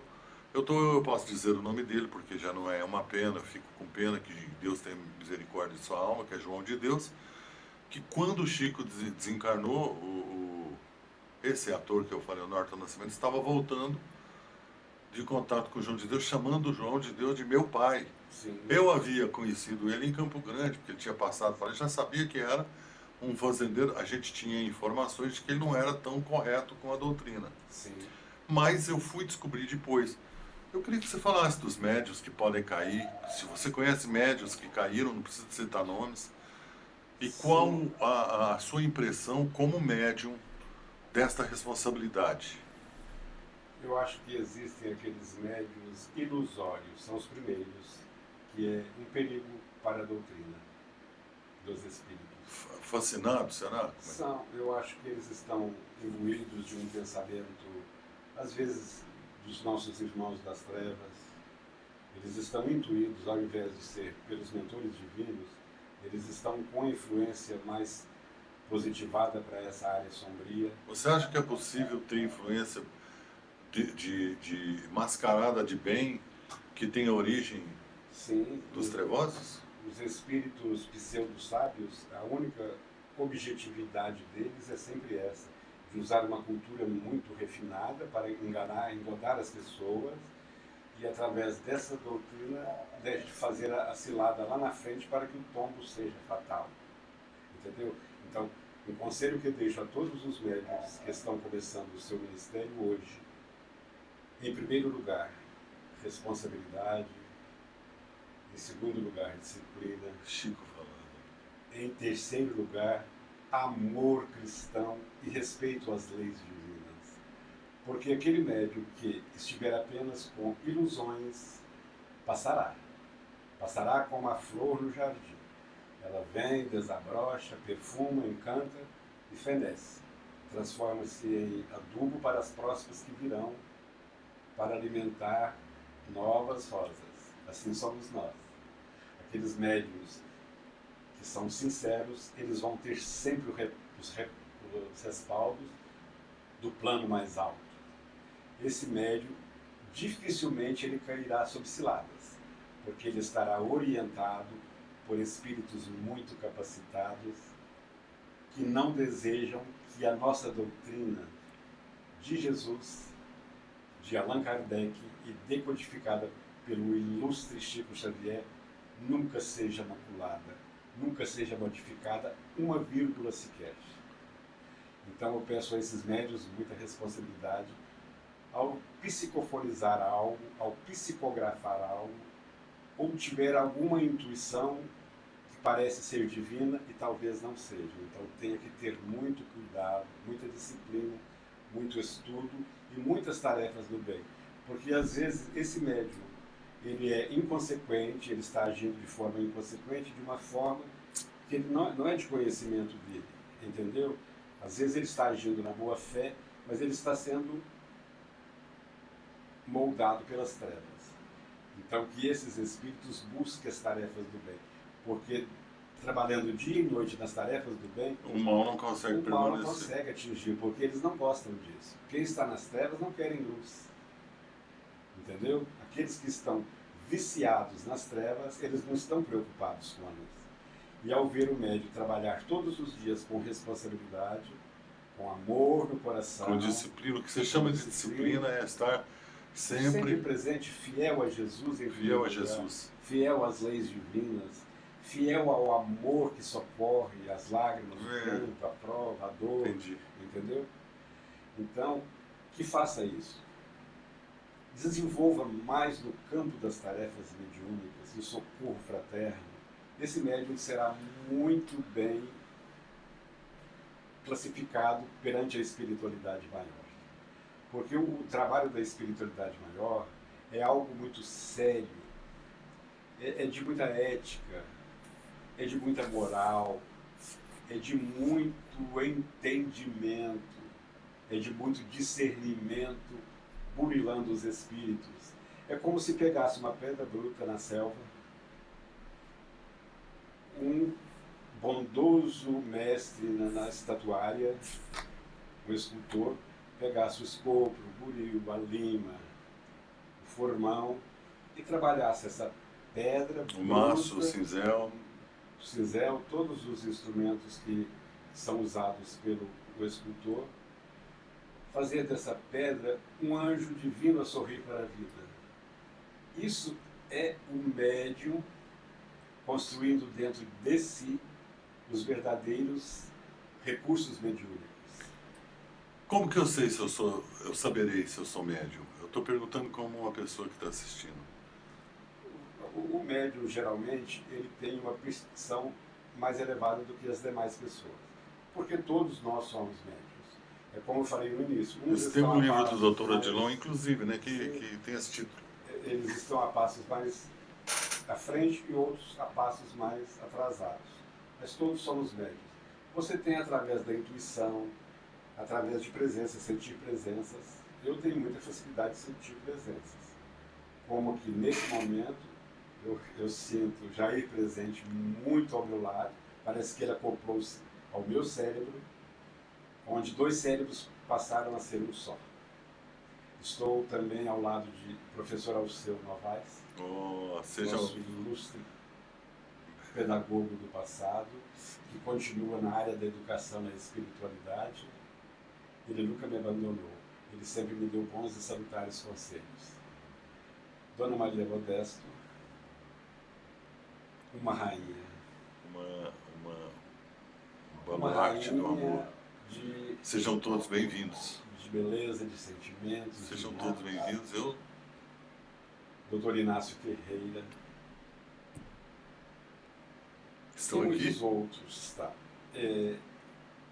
eu posso dizer o nome dele porque já não é uma pena, eu fico com pena, que Deus tenha misericórdia de sua alma, que é João de Deus, que quando o Chico desencarnou, esse ator que eu falei, o Norton Nascimento, estava voltando de contato com o João de Deus, chamando o João de Deus de meu pai. Sim. Eu havia conhecido ele em Campo Grande, porque ele tinha passado para ele, já sabia que era um fazendeiro. A gente tinha informações de que ele não era tão correto com a doutrina. Sim. Mas eu fui descobrir depois. Eu queria que você falasse dos médiuns que podem cair. Se você conhece médiuns que caíram, não precisa citar nomes. E qual a sua impressão como médium desta responsabilidade? Eu acho que existem aqueles médiuns ilusórios, são os primeiros, que é um perigo para a doutrina dos espíritos. Fascinados, será? São, eu acho que eles estão imbuídos de um pensamento, às vezes, dos nossos irmãos das trevas. Eles estão intuídos, ao invés de ser pelos mentores divinos, eles estão com influência mais positivada para essa área sombria. Você acha que é possível ter influência de mascarada de bem que tem origem Sim, dos trevosos? Os espíritos pseudo-sábios, a única objetividade deles é sempre essa, de usar uma cultura muito refinada para enganar as pessoas e, através dessa doutrina, de fazer a cilada lá na frente para que o tombo seja fatal. Entendeu? Então, um conselho que eu deixo a todos os médicos que estão começando o seu ministério hoje, em primeiro lugar, responsabilidade. Em segundo lugar, disciplina. Chico falando. Em terceiro lugar, amor cristão e respeito às leis divinas. Porque aquele médium que estiver apenas com ilusões, passará. Passará como a flor no jardim. Ela vem, desabrocha, perfuma, encanta e fenece. Transforma-se em adubo para as próximas que virão, para alimentar novas rosas. Assim somos nós. Aqueles médiuns que são sinceros, eles vão ter sempre os respaldos do plano mais alto. Esse médium, dificilmente ele cairá sob ciladas, porque ele estará orientado por espíritos muito capacitados que não desejam que a nossa doutrina de Jesus, de Allan Kardec e decodificada pelo ilustre Chico Xavier, nunca seja maculada, nunca seja modificada uma vírgula sequer. Então eu peço a esses médiuns muita responsabilidade ao psicofonizar algo, ao psicografar algo, ou tiver alguma intuição que parece ser divina e talvez não seja. Então tenha que ter muito cuidado, muita disciplina muito estudo e muitas tarefas do bem. Porque às vezes esse médium, ele é inconsequente, ele está agindo de forma inconsequente, de uma forma que ele não é de conhecimento dele, entendeu? Às vezes ele está agindo na boa fé, mas ele está sendo moldado pelas trevas. Então que esses espíritos busquem as tarefas do bem, porque trabalhando dia e noite nas tarefas do bem, O mal não consegue o mal não permanecer. consegue atingir, porque eles não gostam disso. Quem está nas trevas não querem luz. Entendeu? Aqueles que estão viciados nas trevas, eles não estão preocupados com a luz. E ao ver o médium trabalhar todos os dias com responsabilidade, com amor no coração, Com disciplina, o que você chama de disciplina é estar sempre presente, fiel a Jesus, fiel a Jesus. fiel às leis divinas, fiel ao amor que socorre as lágrimas, o canto, a prova, a dor. Entendi. Entendeu? Então, que faça isso. Desenvolva mais no campo das tarefas mediúnicas, do socorro fraterno. Esse médium será muito bem classificado perante a espiritualidade maior. Porque o trabalho da espiritualidade maior é algo muito sério, é de muita ética, é de muita moral, é de muito entendimento, é de muito discernimento, burilando os espíritos. É como se pegasse uma pedra bruta na selva, um bondoso mestre na estatuária, o escultor, pegasse o escopo, o buril, a lima, o formão e trabalhasse essa pedra, o maço, o cinzel, todos os instrumentos que são usados pelo escultor, fazer dessa pedra um anjo divino a sorrir para a vida. Isso é o médium construindo dentro de si os verdadeiros recursos mediúnicos. Como que eu sei se eu saberei se eu sou médium? Eu estou perguntando como uma pessoa que está assistindo. O médium, geralmente, ele tem uma percepção mais elevada do que as demais pessoas. Porque todos nós somos médiums. É como eu falei no início. Tem um livro do Dr. Odilon, inclusive, né, que tem esse título. Eles estão a passos mais à frente e outros a passos mais atrasados. Mas todos somos médiums. Você tem através da intuição, através de presenças, sentir presenças. Eu tenho muita facilidade de sentir presenças. Como que nesse momento eu sinto Jair presente muito ao meu lado, parece que ele acoplou-se ao meu cérebro, onde dois cérebros passaram a ser um só. Estou também ao lado de professor Alceu Novaes, nosso ilustre pedagogo do passado, que continua na área da educação e da espiritualidade. Ele nunca me abandonou, ele sempre me deu bons e salutares conselhos. Dona Maria Modesto, uma rainha. Uma baluarte do amor. Sejam todos bem-vindos. De beleza, de sentimentos. Sejam todos bem-vindos. Eu, Dr. Inácio Ferreira. Estão Tem aqui? muitos outros, tá?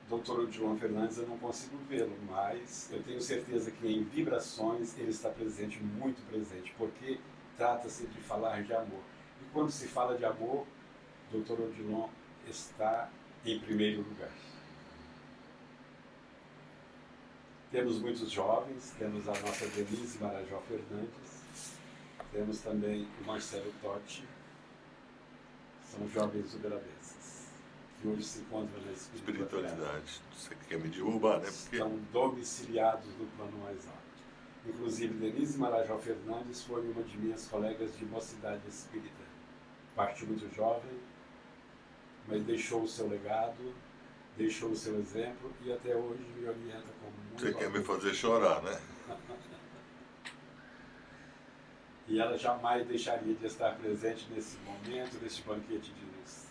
Dr. Odilon Fernandes, eu não consigo vê-lo, mas eu tenho certeza que em vibrações ele está presente, muito presente, porque trata-se de falar de amor. E quando se fala de amor, Dr. Odilon está em primeiro lugar. Temos muitos jovens, temos a nossa Denise Marajó Fernandes, temos também o Marcelo Totti, são jovens uberabenses, que hoje se encontram na espiritualidade. Você quer me derrubar, né? Porque... Estão domiciliados no plano mais alto. Inclusive, Denise Marajó Fernandes foi uma de minhas colegas de mocidade espírita. Partiu muito jovem, mas deixou o seu legado, deixou o seu exemplo e até hoje me orienta como muito. Você quer me fazer chorar, né? E ela jamais deixaria de estar presente nesse momento, nesse banquete de luz.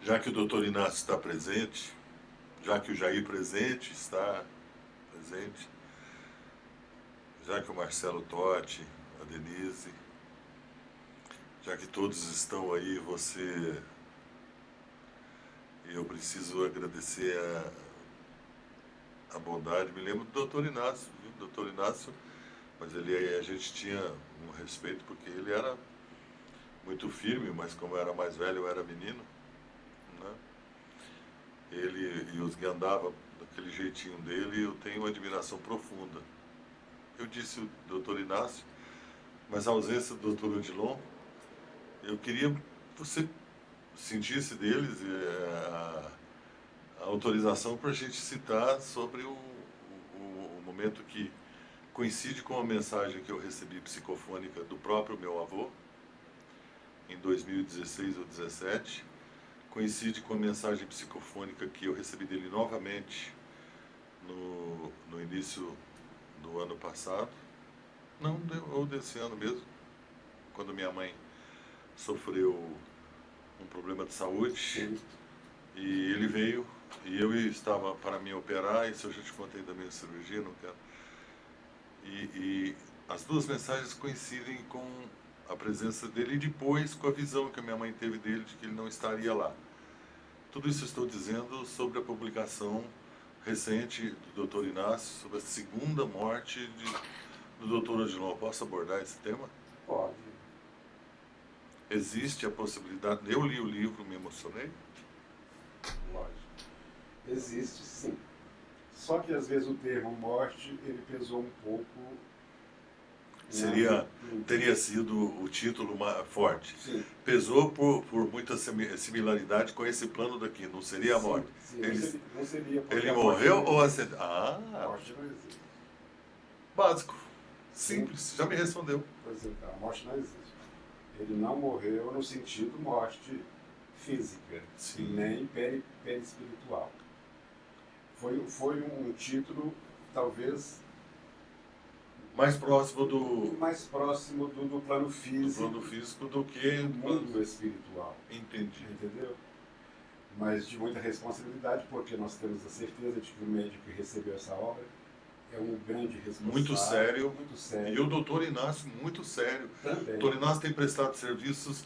Já que o doutor Inácio está presente, já que o Jair presente está presente, já que o Marcelo Totti, a Denise, já que todos estão aí, eu preciso agradecer a bondade. Me lembro do doutor Inácio, viu? Doutor Inácio, mas a gente tinha um respeito porque ele era muito firme, mas como eu era mais velho, eu era menino, né? Ele e os que andavam daquele jeitinho dele, eu tenho uma admiração profunda. Eu disse o doutor Inácio, mas a ausência do doutor Odilon, eu queria que você sentisse deles a autorização para a gente citar sobre o momento que coincide com a mensagem que eu recebi psicofônica do próprio meu avô, em 2016 ou 2017, coincide com a mensagem psicofônica que eu recebi dele novamente no início do ano passado, não, ou desse ano mesmo, quando minha mãe sofreu um problema de saúde. Sim. E ele veio e eu estava para me operar, isso eu já te contei da minha cirurgia, não quero. E as duas mensagens coincidem com a presença dele e depois com a visão que a minha mãe teve dele de que ele não estaria lá. Tudo isso eu estou dizendo sobre a publicação recente do Dr. Inácio sobre a segunda morte do Dr. Odilon. Posso abordar esse tema? Pode. Existe a possibilidade, eu li o livro, me emocionei. Lógico. Existe, sim. Só que às vezes o termo morte, ele pesou um pouco. Teria sido o título forte. Sim. Pesou por muita similaridade com esse plano daqui, não seria a morte. Sim, não seria Ele morreu ou acidente? A morte não existe. Básico. Simples, já me respondeu. Pois é, a morte não existe. Ele não morreu no sentido morte física, Sim. nem perispiritual. Foi um título, talvez, mais próximo do plano físico, do que do mundo espiritual. Entendi. Entendeu? Mas de muita responsabilidade, porque nós temos a certeza de que o médico que recebeu essa obra é um grande responsável. Muito sério. Muito sério. E o doutor Inácio, muito sério. Também. O doutor Inácio tem prestado serviços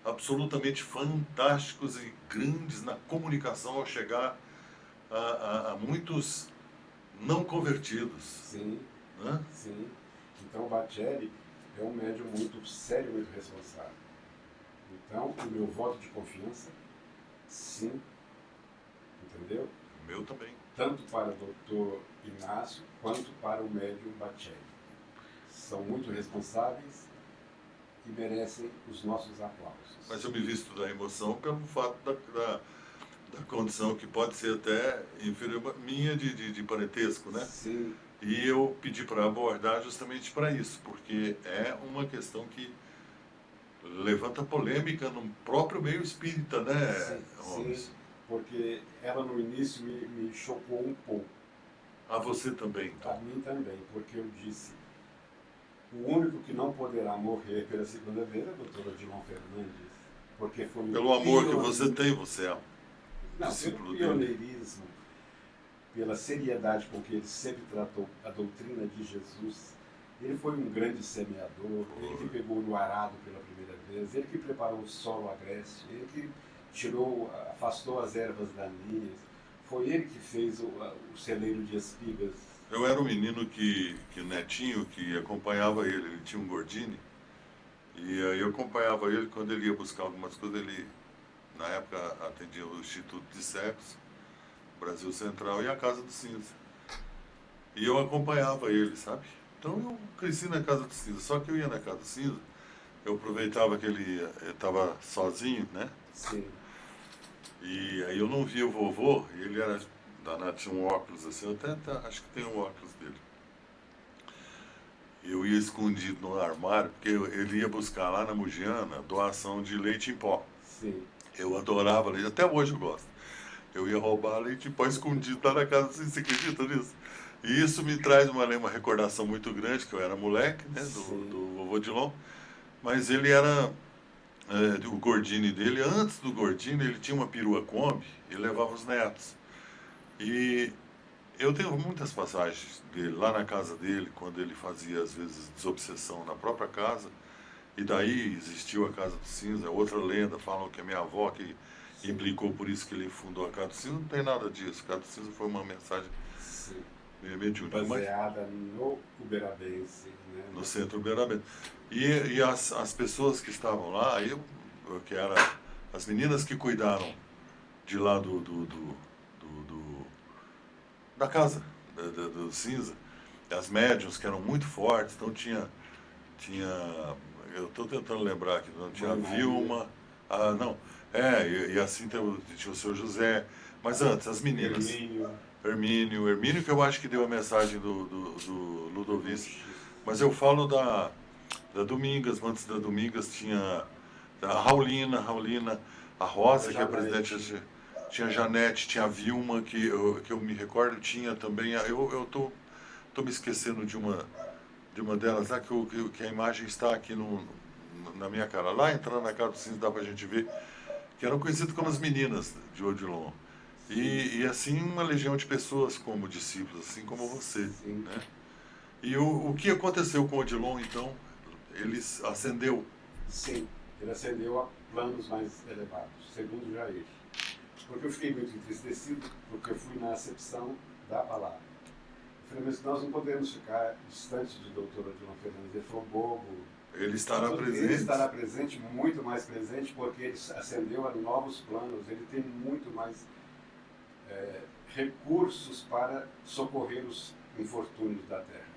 absolutamente fantásticos e grandes na comunicação ao chegar a muitos não convertidos. Sim. Né? Sim. Então o Bacelli é um médium muito sério, muito responsável. Então, o meu voto de confiança, sim. Entendeu? O meu também. Tanto para o doutor Inácio, quanto para o médium Bacelli. São muito responsáveis e merecem os nossos aplausos. Mas eu me visto da emoção pelo fato da condição que pode ser até inferior minha de parentesco, né? Sim. E eu pedi para abordar justamente para isso, porque é uma questão que levanta polêmica no próprio meio espírita, né? Sim, porque ela no início me chocou um pouco. A você também, então? A mim também, porque eu disse, o único que não poderá morrer pela segunda vez é a doutora Odilon Fernandes, porque foi pelo amor que você tem, você é discípulo pelo pioneirismo, pela seriedade com que ele sempre tratou a doutrina de Jesus. Ele foi um grande semeador, ele que pegou no arado pela primeira vez, ele que preparou o solo agreste, ele que afastou as ervas daninhas, foi ele que fez o celeiro de espigas. Eu era um menino que o netinho que acompanhava ele tinha um Gordini, e aí eu acompanhava ele quando ele ia buscar algumas coisas, ele na época atendia o Instituto de Sexo, Brasil Central e a Casa do Cinza. E eu acompanhava ele, sabe? Então eu cresci na Casa do Cinza, só que eu ia na Casa do Cinza, eu aproveitava que ele estava sozinho, né? Sim. E aí eu não via o vovô, e ele era danado, tinha um óculos assim, eu até acho que tem um óculos dele. Eu ia escondido no armário, porque ele ia buscar lá na Mugiana doação de leite em pó. Sim. Eu adorava leite, até hoje eu gosto. Eu ia roubar leite em pó escondido lá na casa, você acredita nisso? E isso me traz uma recordação muito grande, que eu era moleque, né, do vovô Odilon, mas ele era, o Gordini dele, antes do Gordini ele tinha uma perua Kombi e levava os netos. E eu tenho muitas passagens dele, lá na casa dele, quando ele fazia às vezes desobsessão na própria casa, e daí existiu a Casa do Cinza, outra lenda, falam que a minha avó que implicou por isso que ele fundou a Casa do Cinza, não tem nada disso, a Casa do Cinza foi uma mensagem Sim. mediúnica. Baseada no Uberabense, né? No centro Uberabense. E as pessoas que estavam lá, que eram as meninas que cuidaram de lá da casa, do cinza, as médiuns que eram muito fortes, então tinha eu estou tentando lembrar aqui, não tinha a Vilma, não, e assim tinha o seu José, mas antes, as meninas. Hermínio, que eu acho que deu a mensagem do Ludovice. Mas eu falo da Domingas, antes da Domingas tinha a Raulina, a Rosa, que é a presidente, tinha a Janete, tinha a Vilma, que eu me recordo, tinha também, eu tô me esquecendo de uma delas lá, que a imagem está aqui na minha cara. Lá entrando na cara do cinza dá pra gente ver, que eram conhecidas como as meninas de Odilon. E assim uma legião de pessoas como discípulos, assim como você. Sim. Né? E o que aconteceu com o Odilon, então? Ele ascendeu? Sim, ele ascendeu a planos mais elevados, segundo Jair. Porque eu fiquei muito entristecido, porque eu fui na acepção da palavra. Eu falei, mas nós não podemos ficar distantes do doutor Odilon Fernandes. Ele falou, bobo. Ele estará presente. Ele estará presente, muito mais presente, porque ele ascendeu a novos planos, ele tem muito mais recursos para socorrer os infortúnios da Terra.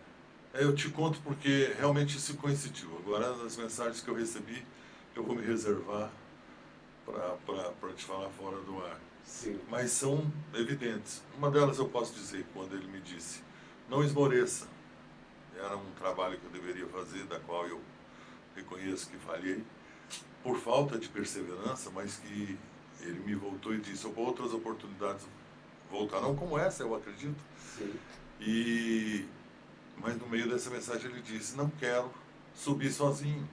Eu te conto porque realmente isso coincidiu. Agora, as mensagens que eu recebi, eu vou me reservar para te falar fora do ar. Sim. Mas são evidentes. Uma delas eu posso dizer, quando ele me disse, não esmoreça. Era um trabalho que eu deveria fazer, da qual eu reconheço que falhei, por falta de perseverança, mas que ele me voltou e disse, outras oportunidades voltarão como essa, eu acredito. Sim. Mas no meio dessa mensagem ele disse, não quero subir sozinho.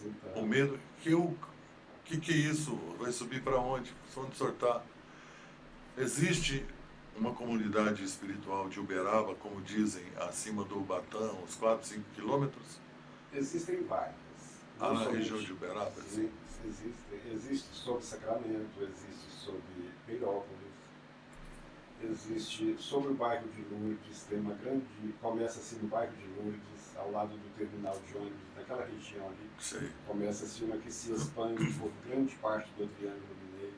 Então. O medo, que é isso? Vai subir para onde? Onde sortar? Existe uma comunidade espiritual de Uberaba, como dizem, acima do Ubatã, uns 4, 5 quilômetros? Existem várias. Na região de Uberaba? Sim, existe sobre Sacramento, existe sobre Peirópolis, existe sobre o bairro de Lourdes, tem uma grande, começa-se no bairro de Lourdes, ao lado do terminal de ônibus, naquela região ali. Sim. Começa-se uma que se expande por grande parte do Triângulo Mineiro.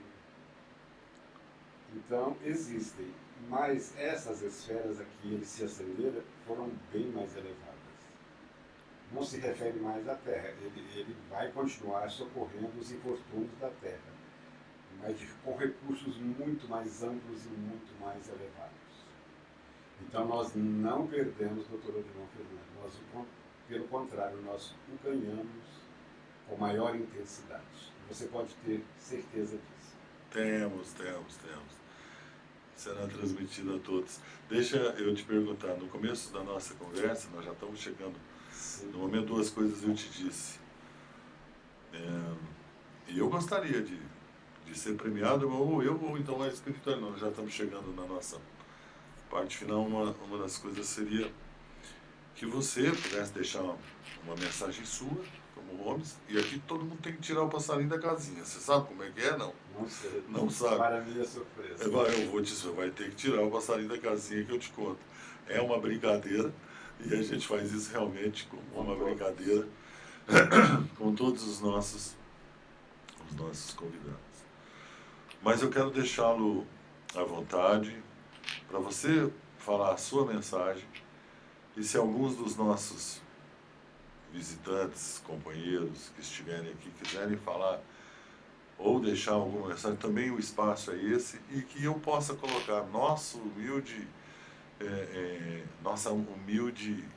Então, existem, mas essas esferas aqui, eles se acenderam, foram bem mais elevadas. Não se refere mais à Terra, ele vai continuar socorrendo os infortúnios da Terra, mas com recursos muito mais amplos e muito mais elevados. Então nós não perdemos o Dr. Odilon Fernandes, nós, pelo contrário, nós o ganhamos com maior intensidade. Você pode ter certeza disso. Temos. Será transmitido a todos. Deixa eu te perguntar, no começo da nossa conversa, nós já estamos chegando. Sim. No momento, duas coisas eu te disse. E eu gostaria de ser premiado, ou então a espiritualidade. Nós já estamos chegando na nossa parte final. Uma das coisas seria que você pudesse deixar uma mensagem sua, como Holmes, e aqui todo mundo tem que tirar o passarinho da casinha. Você sabe como é que é, não? Não sei. Não sabe. Para minha surpresa. Você vai ter que tirar o passarinho da casinha que eu te conto. É uma brincadeira. E a gente faz isso realmente como uma brincadeira com todos os nossos convidados. Mas eu quero deixá-lo à vontade para você falar a sua mensagem. E se alguns dos nossos visitantes, companheiros que estiverem aqui quiserem falar ou deixar alguma mensagem, também o espaço é esse, e que eu possa colocar nossa humilde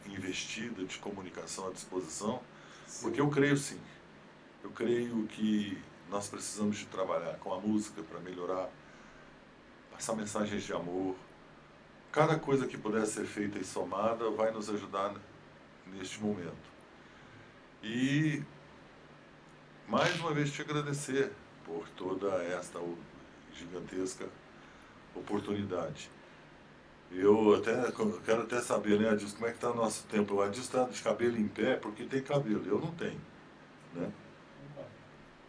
investida de comunicação à disposição, Sim. porque eu creio sim. Eu creio que nós precisamos de trabalhar com a música para melhorar, passar mensagens de amor. Cada coisa que puder ser feita e somada vai nos ajudar neste momento. E mais uma vez te agradecer por toda esta gigantesca oportunidade. Eu quero até saber, né, Adilson, como é que está o nosso tempo? O Adilson está de cabelo em pé porque tem cabelo, eu não tenho, né?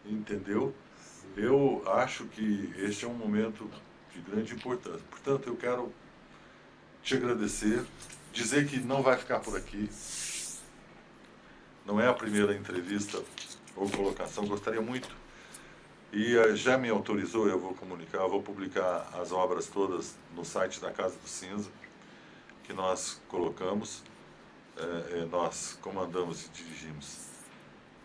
Entendeu? Sim. Eu acho que este é um momento de grande importância. Portanto, eu quero te agradecer, dizer que não vai ficar por aqui. Não é a primeira entrevista ou colocação, gostaria muito. E já me autorizou, eu vou comunicar, eu vou publicar as obras todas no site da Casa do Cinza, que nós colocamos, nós comandamos e dirigimos.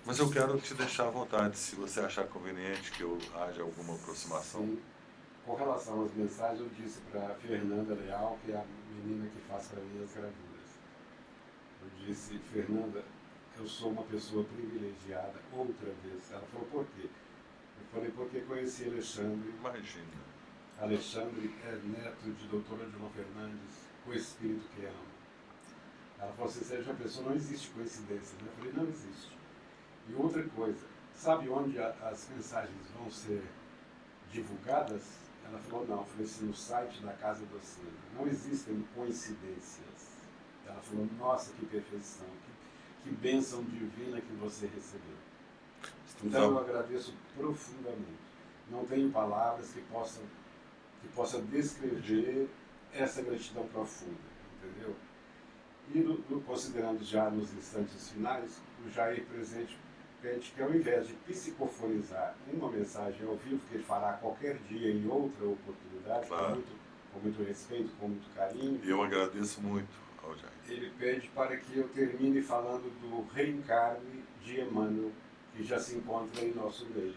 Mas eu quero te deixar à vontade, se você achar conveniente que haja alguma aproximação. Sim. Com relação às mensagens, eu disse para Fernanda Leal, que é a menina que faz para mim as gravuras. Eu disse, Fernanda, eu sou uma pessoa privilegiada outra vez. Ela falou, por quê? Eu falei, porque conheci Alexandre. Imagina. Alexandre é neto de doutora Dilma Fernandes, o espírito que ama. Ela falou assim, Sérgio, a pessoa não existe coincidência. Eu falei, não existe. E outra coisa, sabe onde as mensagens vão ser divulgadas? Ela falou, não. Eu falei assim, no site da Casa do Cinza. Não existem coincidências. Ela falou, nossa, que perfeição, que bênção divina que você recebeu. Então eu agradeço profundamente. Não tenho palavras que possa descrever essa gratidão profunda, entendeu? E considerando já nos instantes finais, o Jair Presente pede que ao invés de psicofonizar uma mensagem ao vivo, que ele fará qualquer dia em outra oportunidade, claro, com muito respeito, com muito carinho. E eu agradeço muito ao Jair. Ele pede para que eu termine falando do reencarne de Emmanuel, que já se encontra em nosso meio.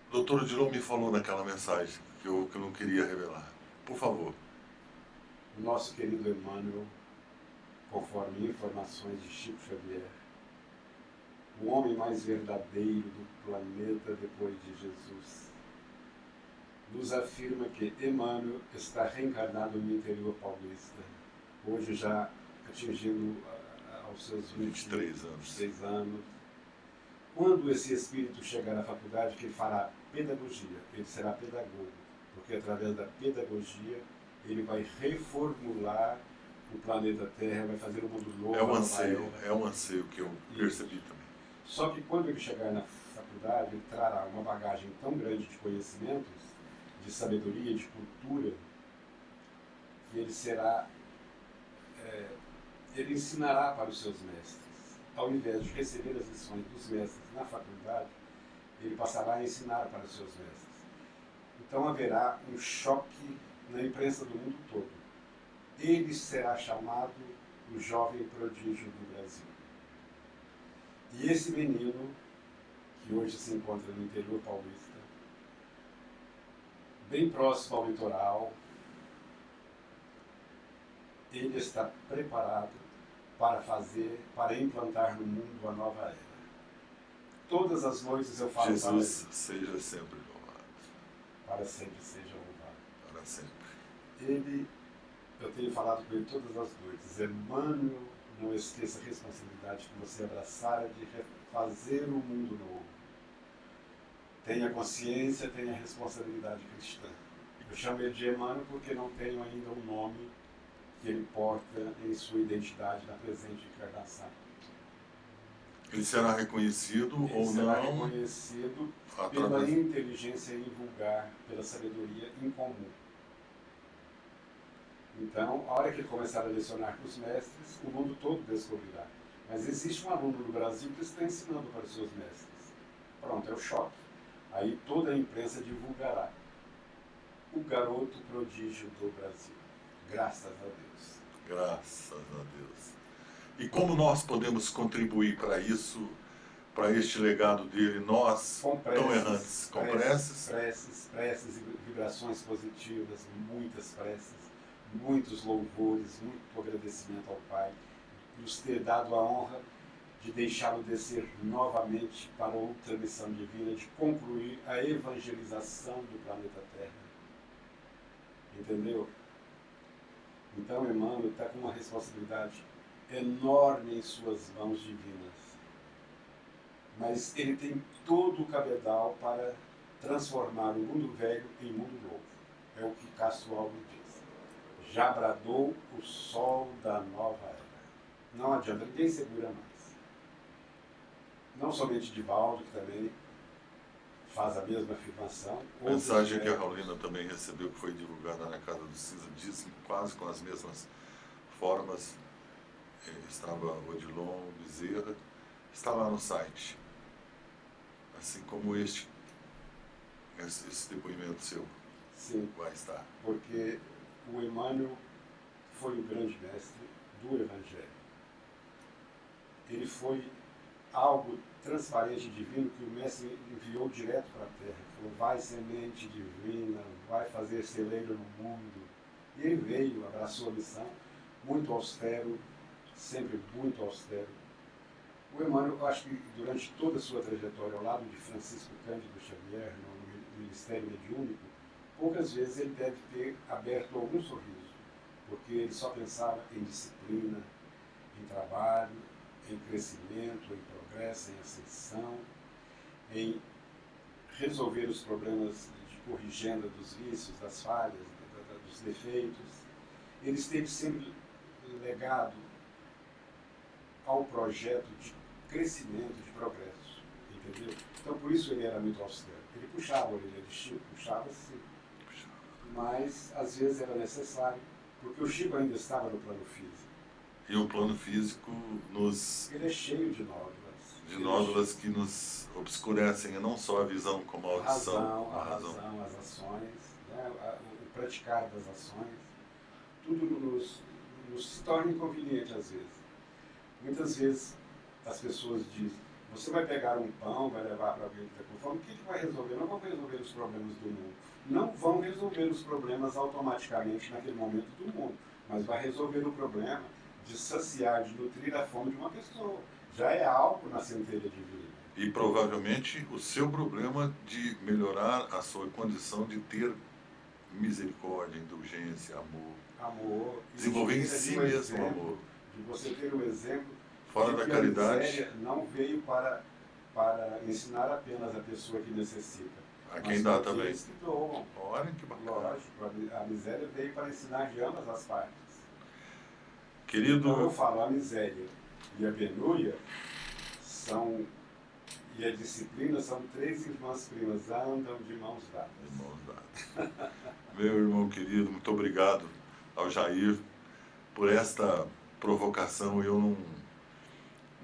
O doutor Odilon me falou naquela mensagem que eu não queria revelar. Por favor. O nosso querido Emmanuel, conforme informações de Chico Xavier, o homem mais verdadeiro do planeta depois de Jesus, nos afirma que Emmanuel está reencarnado no interior paulista, hoje já atingindo aos seus 23 anos. Quando esse espírito chegar à faculdade, que ele fará pedagogia, ele será pedagogo, porque através da pedagogia ele vai reformular o planeta Terra, vai fazer um mundo novo. É um anseio que eu percebi também. Só que quando ele chegar na faculdade, ele trará uma bagagem tão grande de conhecimentos, de sabedoria, de cultura, que ele será, ele ensinará para os seus mestres. Ao invés de receber as lições dos mestres na faculdade, ele passará a ensinar para os seus mestres. Então haverá um choque na imprensa do mundo todo. Ele será chamado o jovem prodígio do Brasil. E esse menino, que hoje se encontra no interior paulista, bem próximo ao litoral, ele está preparado para implantar no mundo a nova era. Todas as noites eu falo para ele. Jesus seja sempre louvado. Para sempre seja louvado. Para sempre. Eu tenho falado com ele todas as noites. Emmanuel, não esqueça a responsabilidade que você abraçara de refazer um mundo novo. Tenha consciência, tenha responsabilidade cristã. Eu chamo ele de Emmanuel porque não tenho ainda um nome que ele porta em sua identidade na presente encarnação. Ele será reconhecido ele ou será não? Reconhecido pela inteligência invulgar, pela sabedoria incomum. Então, a hora que ele começar a lecionar com os mestres, o mundo todo descobrirá. Mas existe um aluno no Brasil que está ensinando para os seus mestres. Pronto, é o choque. Aí toda a imprensa divulgará. O garoto prodígio do Brasil. Graças a Deus. Graças a Deus. E como nós podemos contribuir para isso, para este legado dele, nós, tão errantes? Com preces? Preces e vibrações positivas, muitas preces, muitos louvores, muito agradecimento ao Pai, nos ter dado a honra de deixá-lo descer novamente para outra missão divina, de concluir a evangelização do planeta Terra. Entendeu? Então, Emmanuel está com uma responsabilidade enorme em suas mãos divinas. Mas ele tem todo o cabedal para transformar o mundo velho em mundo novo. É o que Castro Alves diz. Já bradou o sol da nova era. Não adianta, ninguém segura mais. Não somente Divaldo, que também faz a mesma afirmação. Mensagem que a Raulina também recebeu, que foi divulgada na casa do Cisa, dizem quase com as mesmas formas. Estava Odilon Bezerra, está lá no site, assim como esse depoimento seu. Sim, vai estar. Porque o Emmanuel foi o grande mestre do Evangelho. Ele foi algo transparente e divino que o mestre enviou direto para a terra. Falou, vai semente divina, vai fazer celeiro no mundo. E ele veio, abraçou a missão, muito austero, sempre muito austero. O Emmanuel, eu acho que durante toda a sua trajetória ao lado de Francisco Cândido Xavier, no Ministério Mediúnico, poucas vezes ele deve ter aberto algum sorriso, porque ele só pensava em disciplina, em trabalho, em crescimento, em progresso, em ascensão, em resolver os problemas de corrigenda dos vícios, das falhas, dos defeitos. Ele esteve sempre legado ao projeto de crescimento, de progresso, entendeu? Então, por isso ele era muito austero. Ele puxava a orelha de Chico, puxava sim, mas às vezes era necessário, porque o Chico ainda estava no plano físico. E o plano físico nos... Ele é cheio de nódulas. De nódulas que nos obscurecem, não só a visão como a audição. A razão, as ações, né? O praticar das ações, tudo nos se torna inconveniente às vezes. Muitas vezes as pessoas dizem, você vai pegar um pão, vai levar para alguém que está com fome, o que vai resolver? Não vão resolver os problemas do mundo. Não vão resolver os problemas automaticamente naquele momento do mundo, mas vai resolver o problema de saciar, de nutrir a fome de uma pessoa. Já é algo na centelha divina. E provavelmente o seu problema de melhorar a sua condição de ter misericórdia, indulgência, amor. Amor. Desenvolver em si mesmo amor. De você ter o exemplo fora da caridade. A miséria não veio para ensinar apenas a pessoa que necessita. A quem dá também. Que doam. Olha que bacana. Lógico, a miséria veio para ensinar de ambas as partes. Querido... Então eu falo, a miséria e a penúria e a disciplina são três irmãs primas, andam de mãos dadas. De mãos dadas. Meu irmão querido, muito obrigado ao Jair por esta provocação. Eu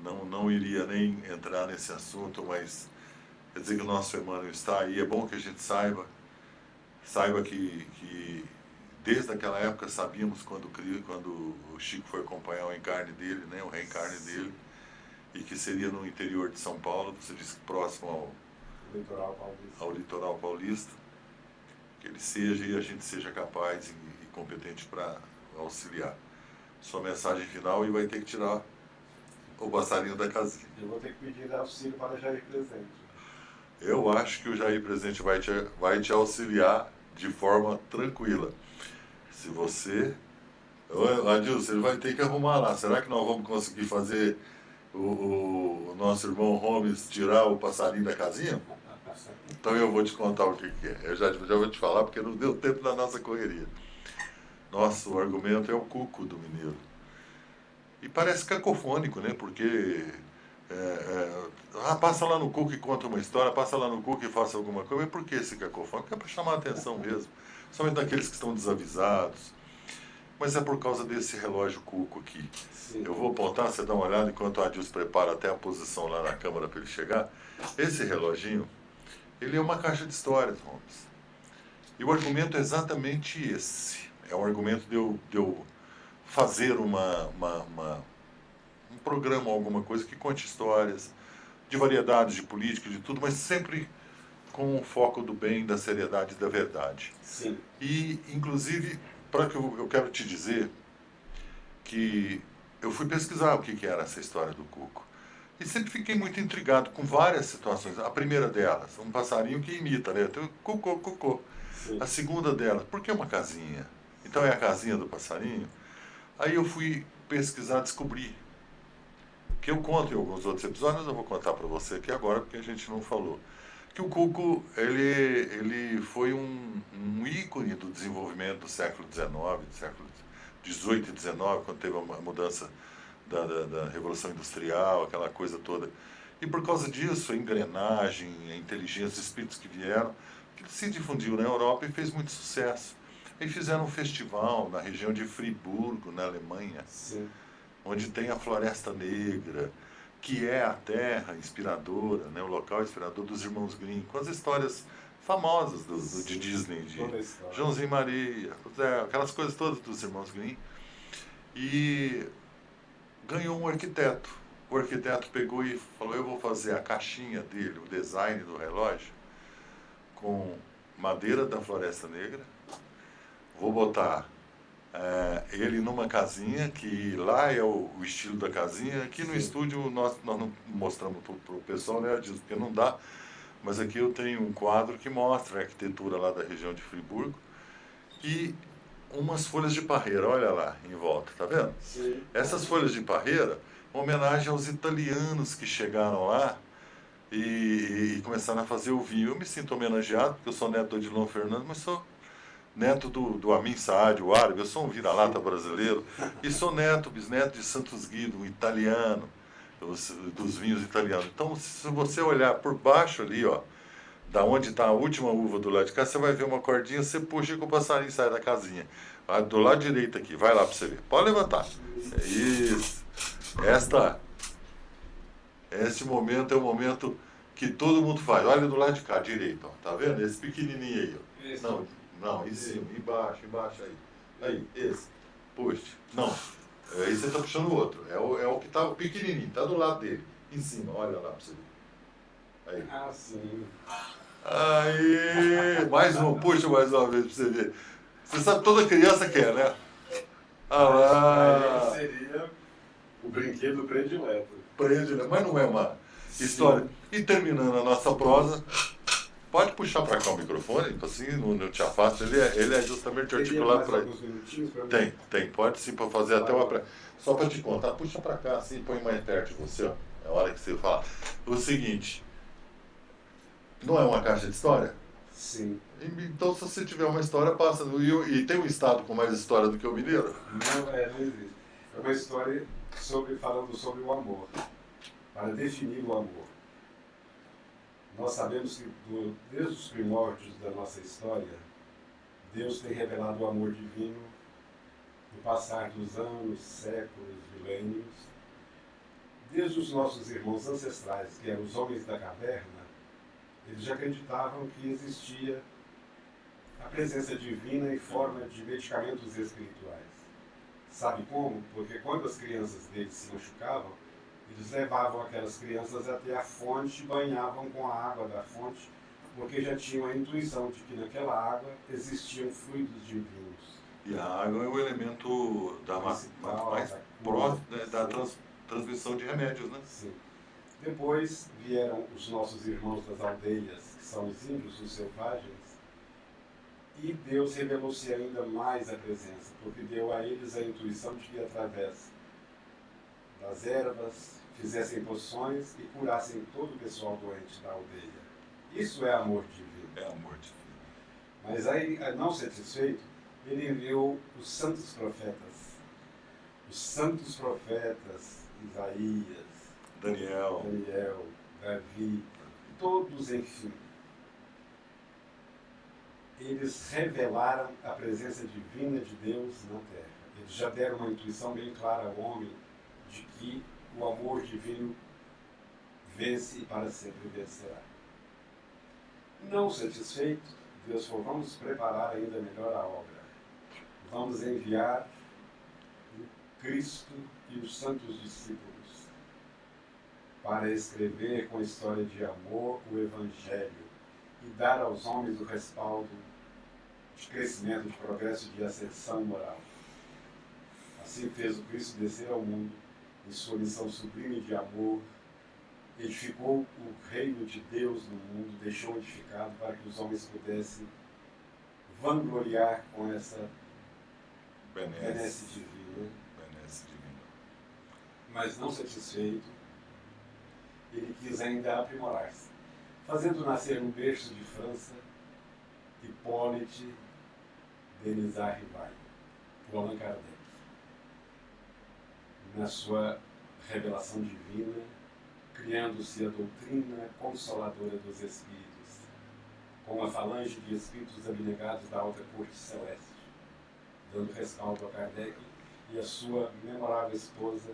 não iria nem entrar nesse assunto, mas quer dizer que o nosso Emmanuel está aí. É bom que a gente saiba que desde aquela época sabíamos quando o Chico foi acompanhar o encarne dele, né, o reencarne dele, e que seria no interior de São Paulo, você disse que próximo ao litoral paulista, que ele seja e a gente seja capaz e competente para auxiliar. Sua mensagem final, e vai ter que tirar o passarinho da casinha. Eu vou ter que pedir auxílio para Jair Presente. Eu acho que o Jair Presente vai te auxiliar de forma tranquila. Se você... Adilson, ele vai ter que arrumar lá. Será que nós vamos conseguir fazer o nosso irmão Holmes tirar o passarinho da casinha? Então eu vou te contar o que é. Eu já vou te falar porque não deu tempo da nossa correria. Nosso argumento é o cuco do mineiro. E parece cacofônico, né? Porque passa lá no cuco e conta uma história, passa lá no cuco e faça alguma coisa. Mas por que esse cacofônico? É para chamar a atenção mesmo. Somente daqueles que estão desavisados. Mas é por causa desse relógio cuco aqui. Sim. Eu vou apontar, você dá uma olhada enquanto o Adilson prepara até a posição lá na câmara para ele chegar. Esse reloginho, ele é uma caixa de histórias, Holmes. E o argumento é exatamente esse. É um argumento de eu fazer um programa, alguma coisa que conte histórias de variedades, de política, de tudo, mas sempre com o foco do bem, da seriedade e da verdade. Sim. E, inclusive, para que eu quero te dizer que eu fui pesquisar o que era essa história do cuco. E sempre fiquei muito intrigado com várias situações. A primeira delas, um passarinho que imita, né? Então, cucô, cucô. Sim. A segunda delas, por que uma casinha? Então é a casinha do passarinho? Aí eu fui pesquisar, descobri. Que eu conto em alguns outros episódios, mas eu vou contar para você aqui agora, porque a gente não falou. Que o cuco, ele foi um ícone do desenvolvimento do século XIX, do século XVIII e XIX, quando teve a mudança da Revolução Industrial, aquela coisa toda. E por causa disso, a engrenagem, a inteligência, os espíritos que vieram, que se difundiu na Europa e fez muito sucesso. Eles fizeram um festival na região de Friburgo, na Alemanha, Sim. onde tem a Floresta Negra, que é a terra inspiradora, né, o local inspirador dos irmãos Grimm, com as histórias famosas de Disney, de Toda a história. Joãozinho e Maria, aquelas coisas todas dos irmãos Grimm. E ganhou um arquiteto. O arquiteto pegou e falou: eu vou fazer a caixinha dele, o design do relógio, com madeira da Floresta Negra. Vou botar ele numa casinha, que lá é o estilo da casinha. Aqui no Sim. estúdio nós não mostramos para o pessoal, né, disso, porque não dá. Mas aqui eu tenho um quadro que mostra a arquitetura lá da região de Friburgo. E umas folhas de parreira, olha lá em volta, tá vendo? Sim. Essas folhas de parreira, uma homenagem aos italianos que chegaram lá e começaram a fazer o vinho. Eu me sinto homenageado, porque eu sou neto do Odilon Fernandes, mas sou neto do Amin Saad, o árabe. Eu sou um vira-lata brasileiro e sou neto, bisneto de Santos Guido, um italiano, dos vinhos italianos. Então, se você olhar por baixo ali, ó, da onde está a última uva do lado de cá, você vai ver uma cordinha, você puxa e o passarinho sai da casinha. Do lado direito aqui, vai lá para você ver. Pode levantar. Isso. Esse momento é o momento que todo mundo faz. Olha do lado de cá, direito, ó. Tá vendo? Esse pequenininho aí, ó. Esse. Não, em cima, embaixo aí. Aí, esse. Puxa. Não. Aí você tá puxando o outro. É o que tá o pequenininho, tá do lado dele. Em cima, olha lá para você ver. Aí. Ah, sim. Aí, mais um, puxa mais uma vez pra você ver. Você sabe, toda criança quer, né? Ah lá. Aí seria o brinquedo predileto. Prende, né? Mas não é uma história. E terminando a nossa prosa, pode puxar para cá o microfone, assim, não te afasta. Ele é justamente articulado para isso. Tem, pode sim, para fazer até uma. Só para te contar, puxa para cá, assim, põe mais perto de você, ó. É a hora que você fala. O seguinte. Não é uma caixa de história? Sim. Então, se você tiver uma história, passa. E tem um estado com mais história do que o mineiro? Não existe. É uma história falando sobre o amor, para definir o amor. Nós sabemos que desde os primórdios da nossa história, Deus tem revelado o amor divino no passar dos anos, séculos, milênios. Desde os nossos irmãos ancestrais, que eram os homens da caverna, eles já acreditavam que existia a presença divina em forma de medicamentos espirituais. Sabe como? Porque quando as crianças deles se machucavam, eles levavam aquelas crianças até a fonte e banhavam com a água da fonte, porque já tinham a intuição de que naquela água existiam fluidos divinos. E a água é o elemento mais próximo, né, da transmissão de remédios, né? Sim. Depois vieram os nossos irmãos das aldeias, que são os índios, os selvagens, e Deus revelou-se ainda mais a presença, porque deu a eles a intuição de que através das ervas fizessem poções e curassem todo o pessoal doente da aldeia. Isso é amor divino. É amor divino. Mas aí, não satisfeito, ele enviou os santos profetas. Os santos profetas, Isaías, Daniel, Davi, todos, enfim. Eles revelaram a presença divina de Deus na Terra. Eles já deram uma intuição bem clara ao homem de que o amor divino vence e para sempre vencerá. Não satisfeito, Deus falou: vamos preparar ainda melhor a obra. Vamos enviar o Cristo e os santos discípulos para escrever com a história de amor o Evangelho e dar aos homens o respaldo de crescimento, de progresso, de ascensão moral. Assim fez o Cristo descer ao mundo em sua missão sublime de amor, edificou o reino de Deus no mundo, deixou edificado para que os homens pudessem vangloriar com essa benesse divina. Mas não satisfeito, ele quis ainda aprimorar-se, fazendo nascer no berço de França Hippolyte Denisard Rivail, o Allan Kardec. Na sua revelação divina, criando-se a doutrina consoladora dos espíritos, com uma falange de espíritos abnegados da alta corte celeste, dando rescaldo a Kardec e a sua memorável esposa,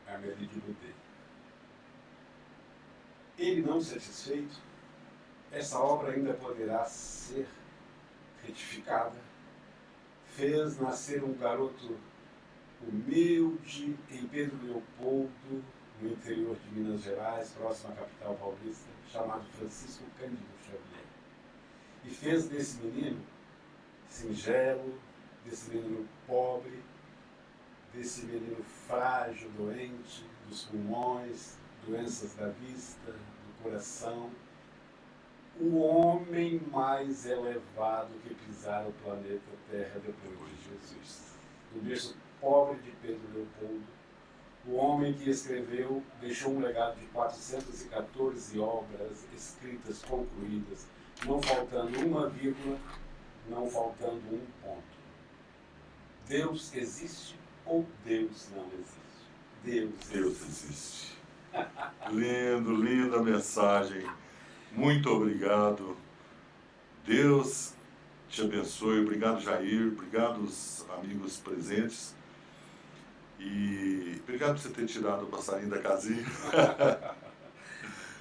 Amélie de Boudet. Ele não satisfeito, essa obra ainda poderá ser retificada, fez nascer um garoto humilde em Pedro Leopoldo, no interior de Minas Gerais, próximo à capital paulista, chamado Francisco Cândido Xavier. E fez desse menino singelo, desse menino pobre, desse menino frágil, doente, dos pulmões, doenças da vista, do coração, o homem mais elevado que pisara o planeta Terra depois de Jesus. Do berço pobre de Pedro Leopoldo, o homem que escreveu, deixou um legado de 414 obras escritas, concluídas, não faltando uma vírgula, não faltando um ponto. Deus existe ou Deus não existe? Deus existe. Lindo, linda mensagem. Muito obrigado. Deus te abençoe. Obrigado, Jair. Obrigado, os amigos presentes. E obrigado por você ter tirado o passarinho da casinha.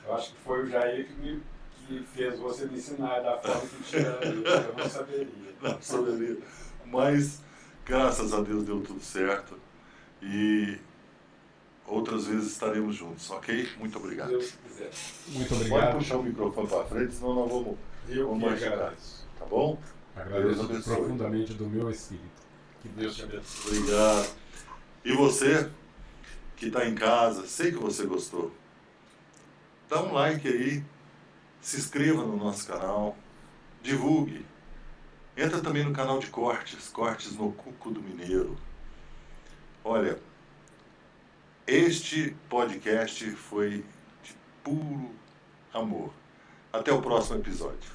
Eu acho que foi o Jair que fez você me ensinar da forma que tiraria. Eu não saberia. Não saberia. Mas, graças a Deus, deu tudo certo. E outras vezes estaremos juntos, ok? Muito obrigado. Deus quiser. Muito obrigado. Pode puxar o microfone para frente, senão nós vamos machucar. Tá bom? Agradeço profundamente do meu espírito. Que Deus te abençoe. Obrigado. E você que está em casa, sei que você gostou. Dá um like aí, se inscreva no nosso canal, divulgue. Entra também no canal de Cortes no Cuco do Mineiro. Olha, este podcast foi de puro amor. Até o próximo episódio.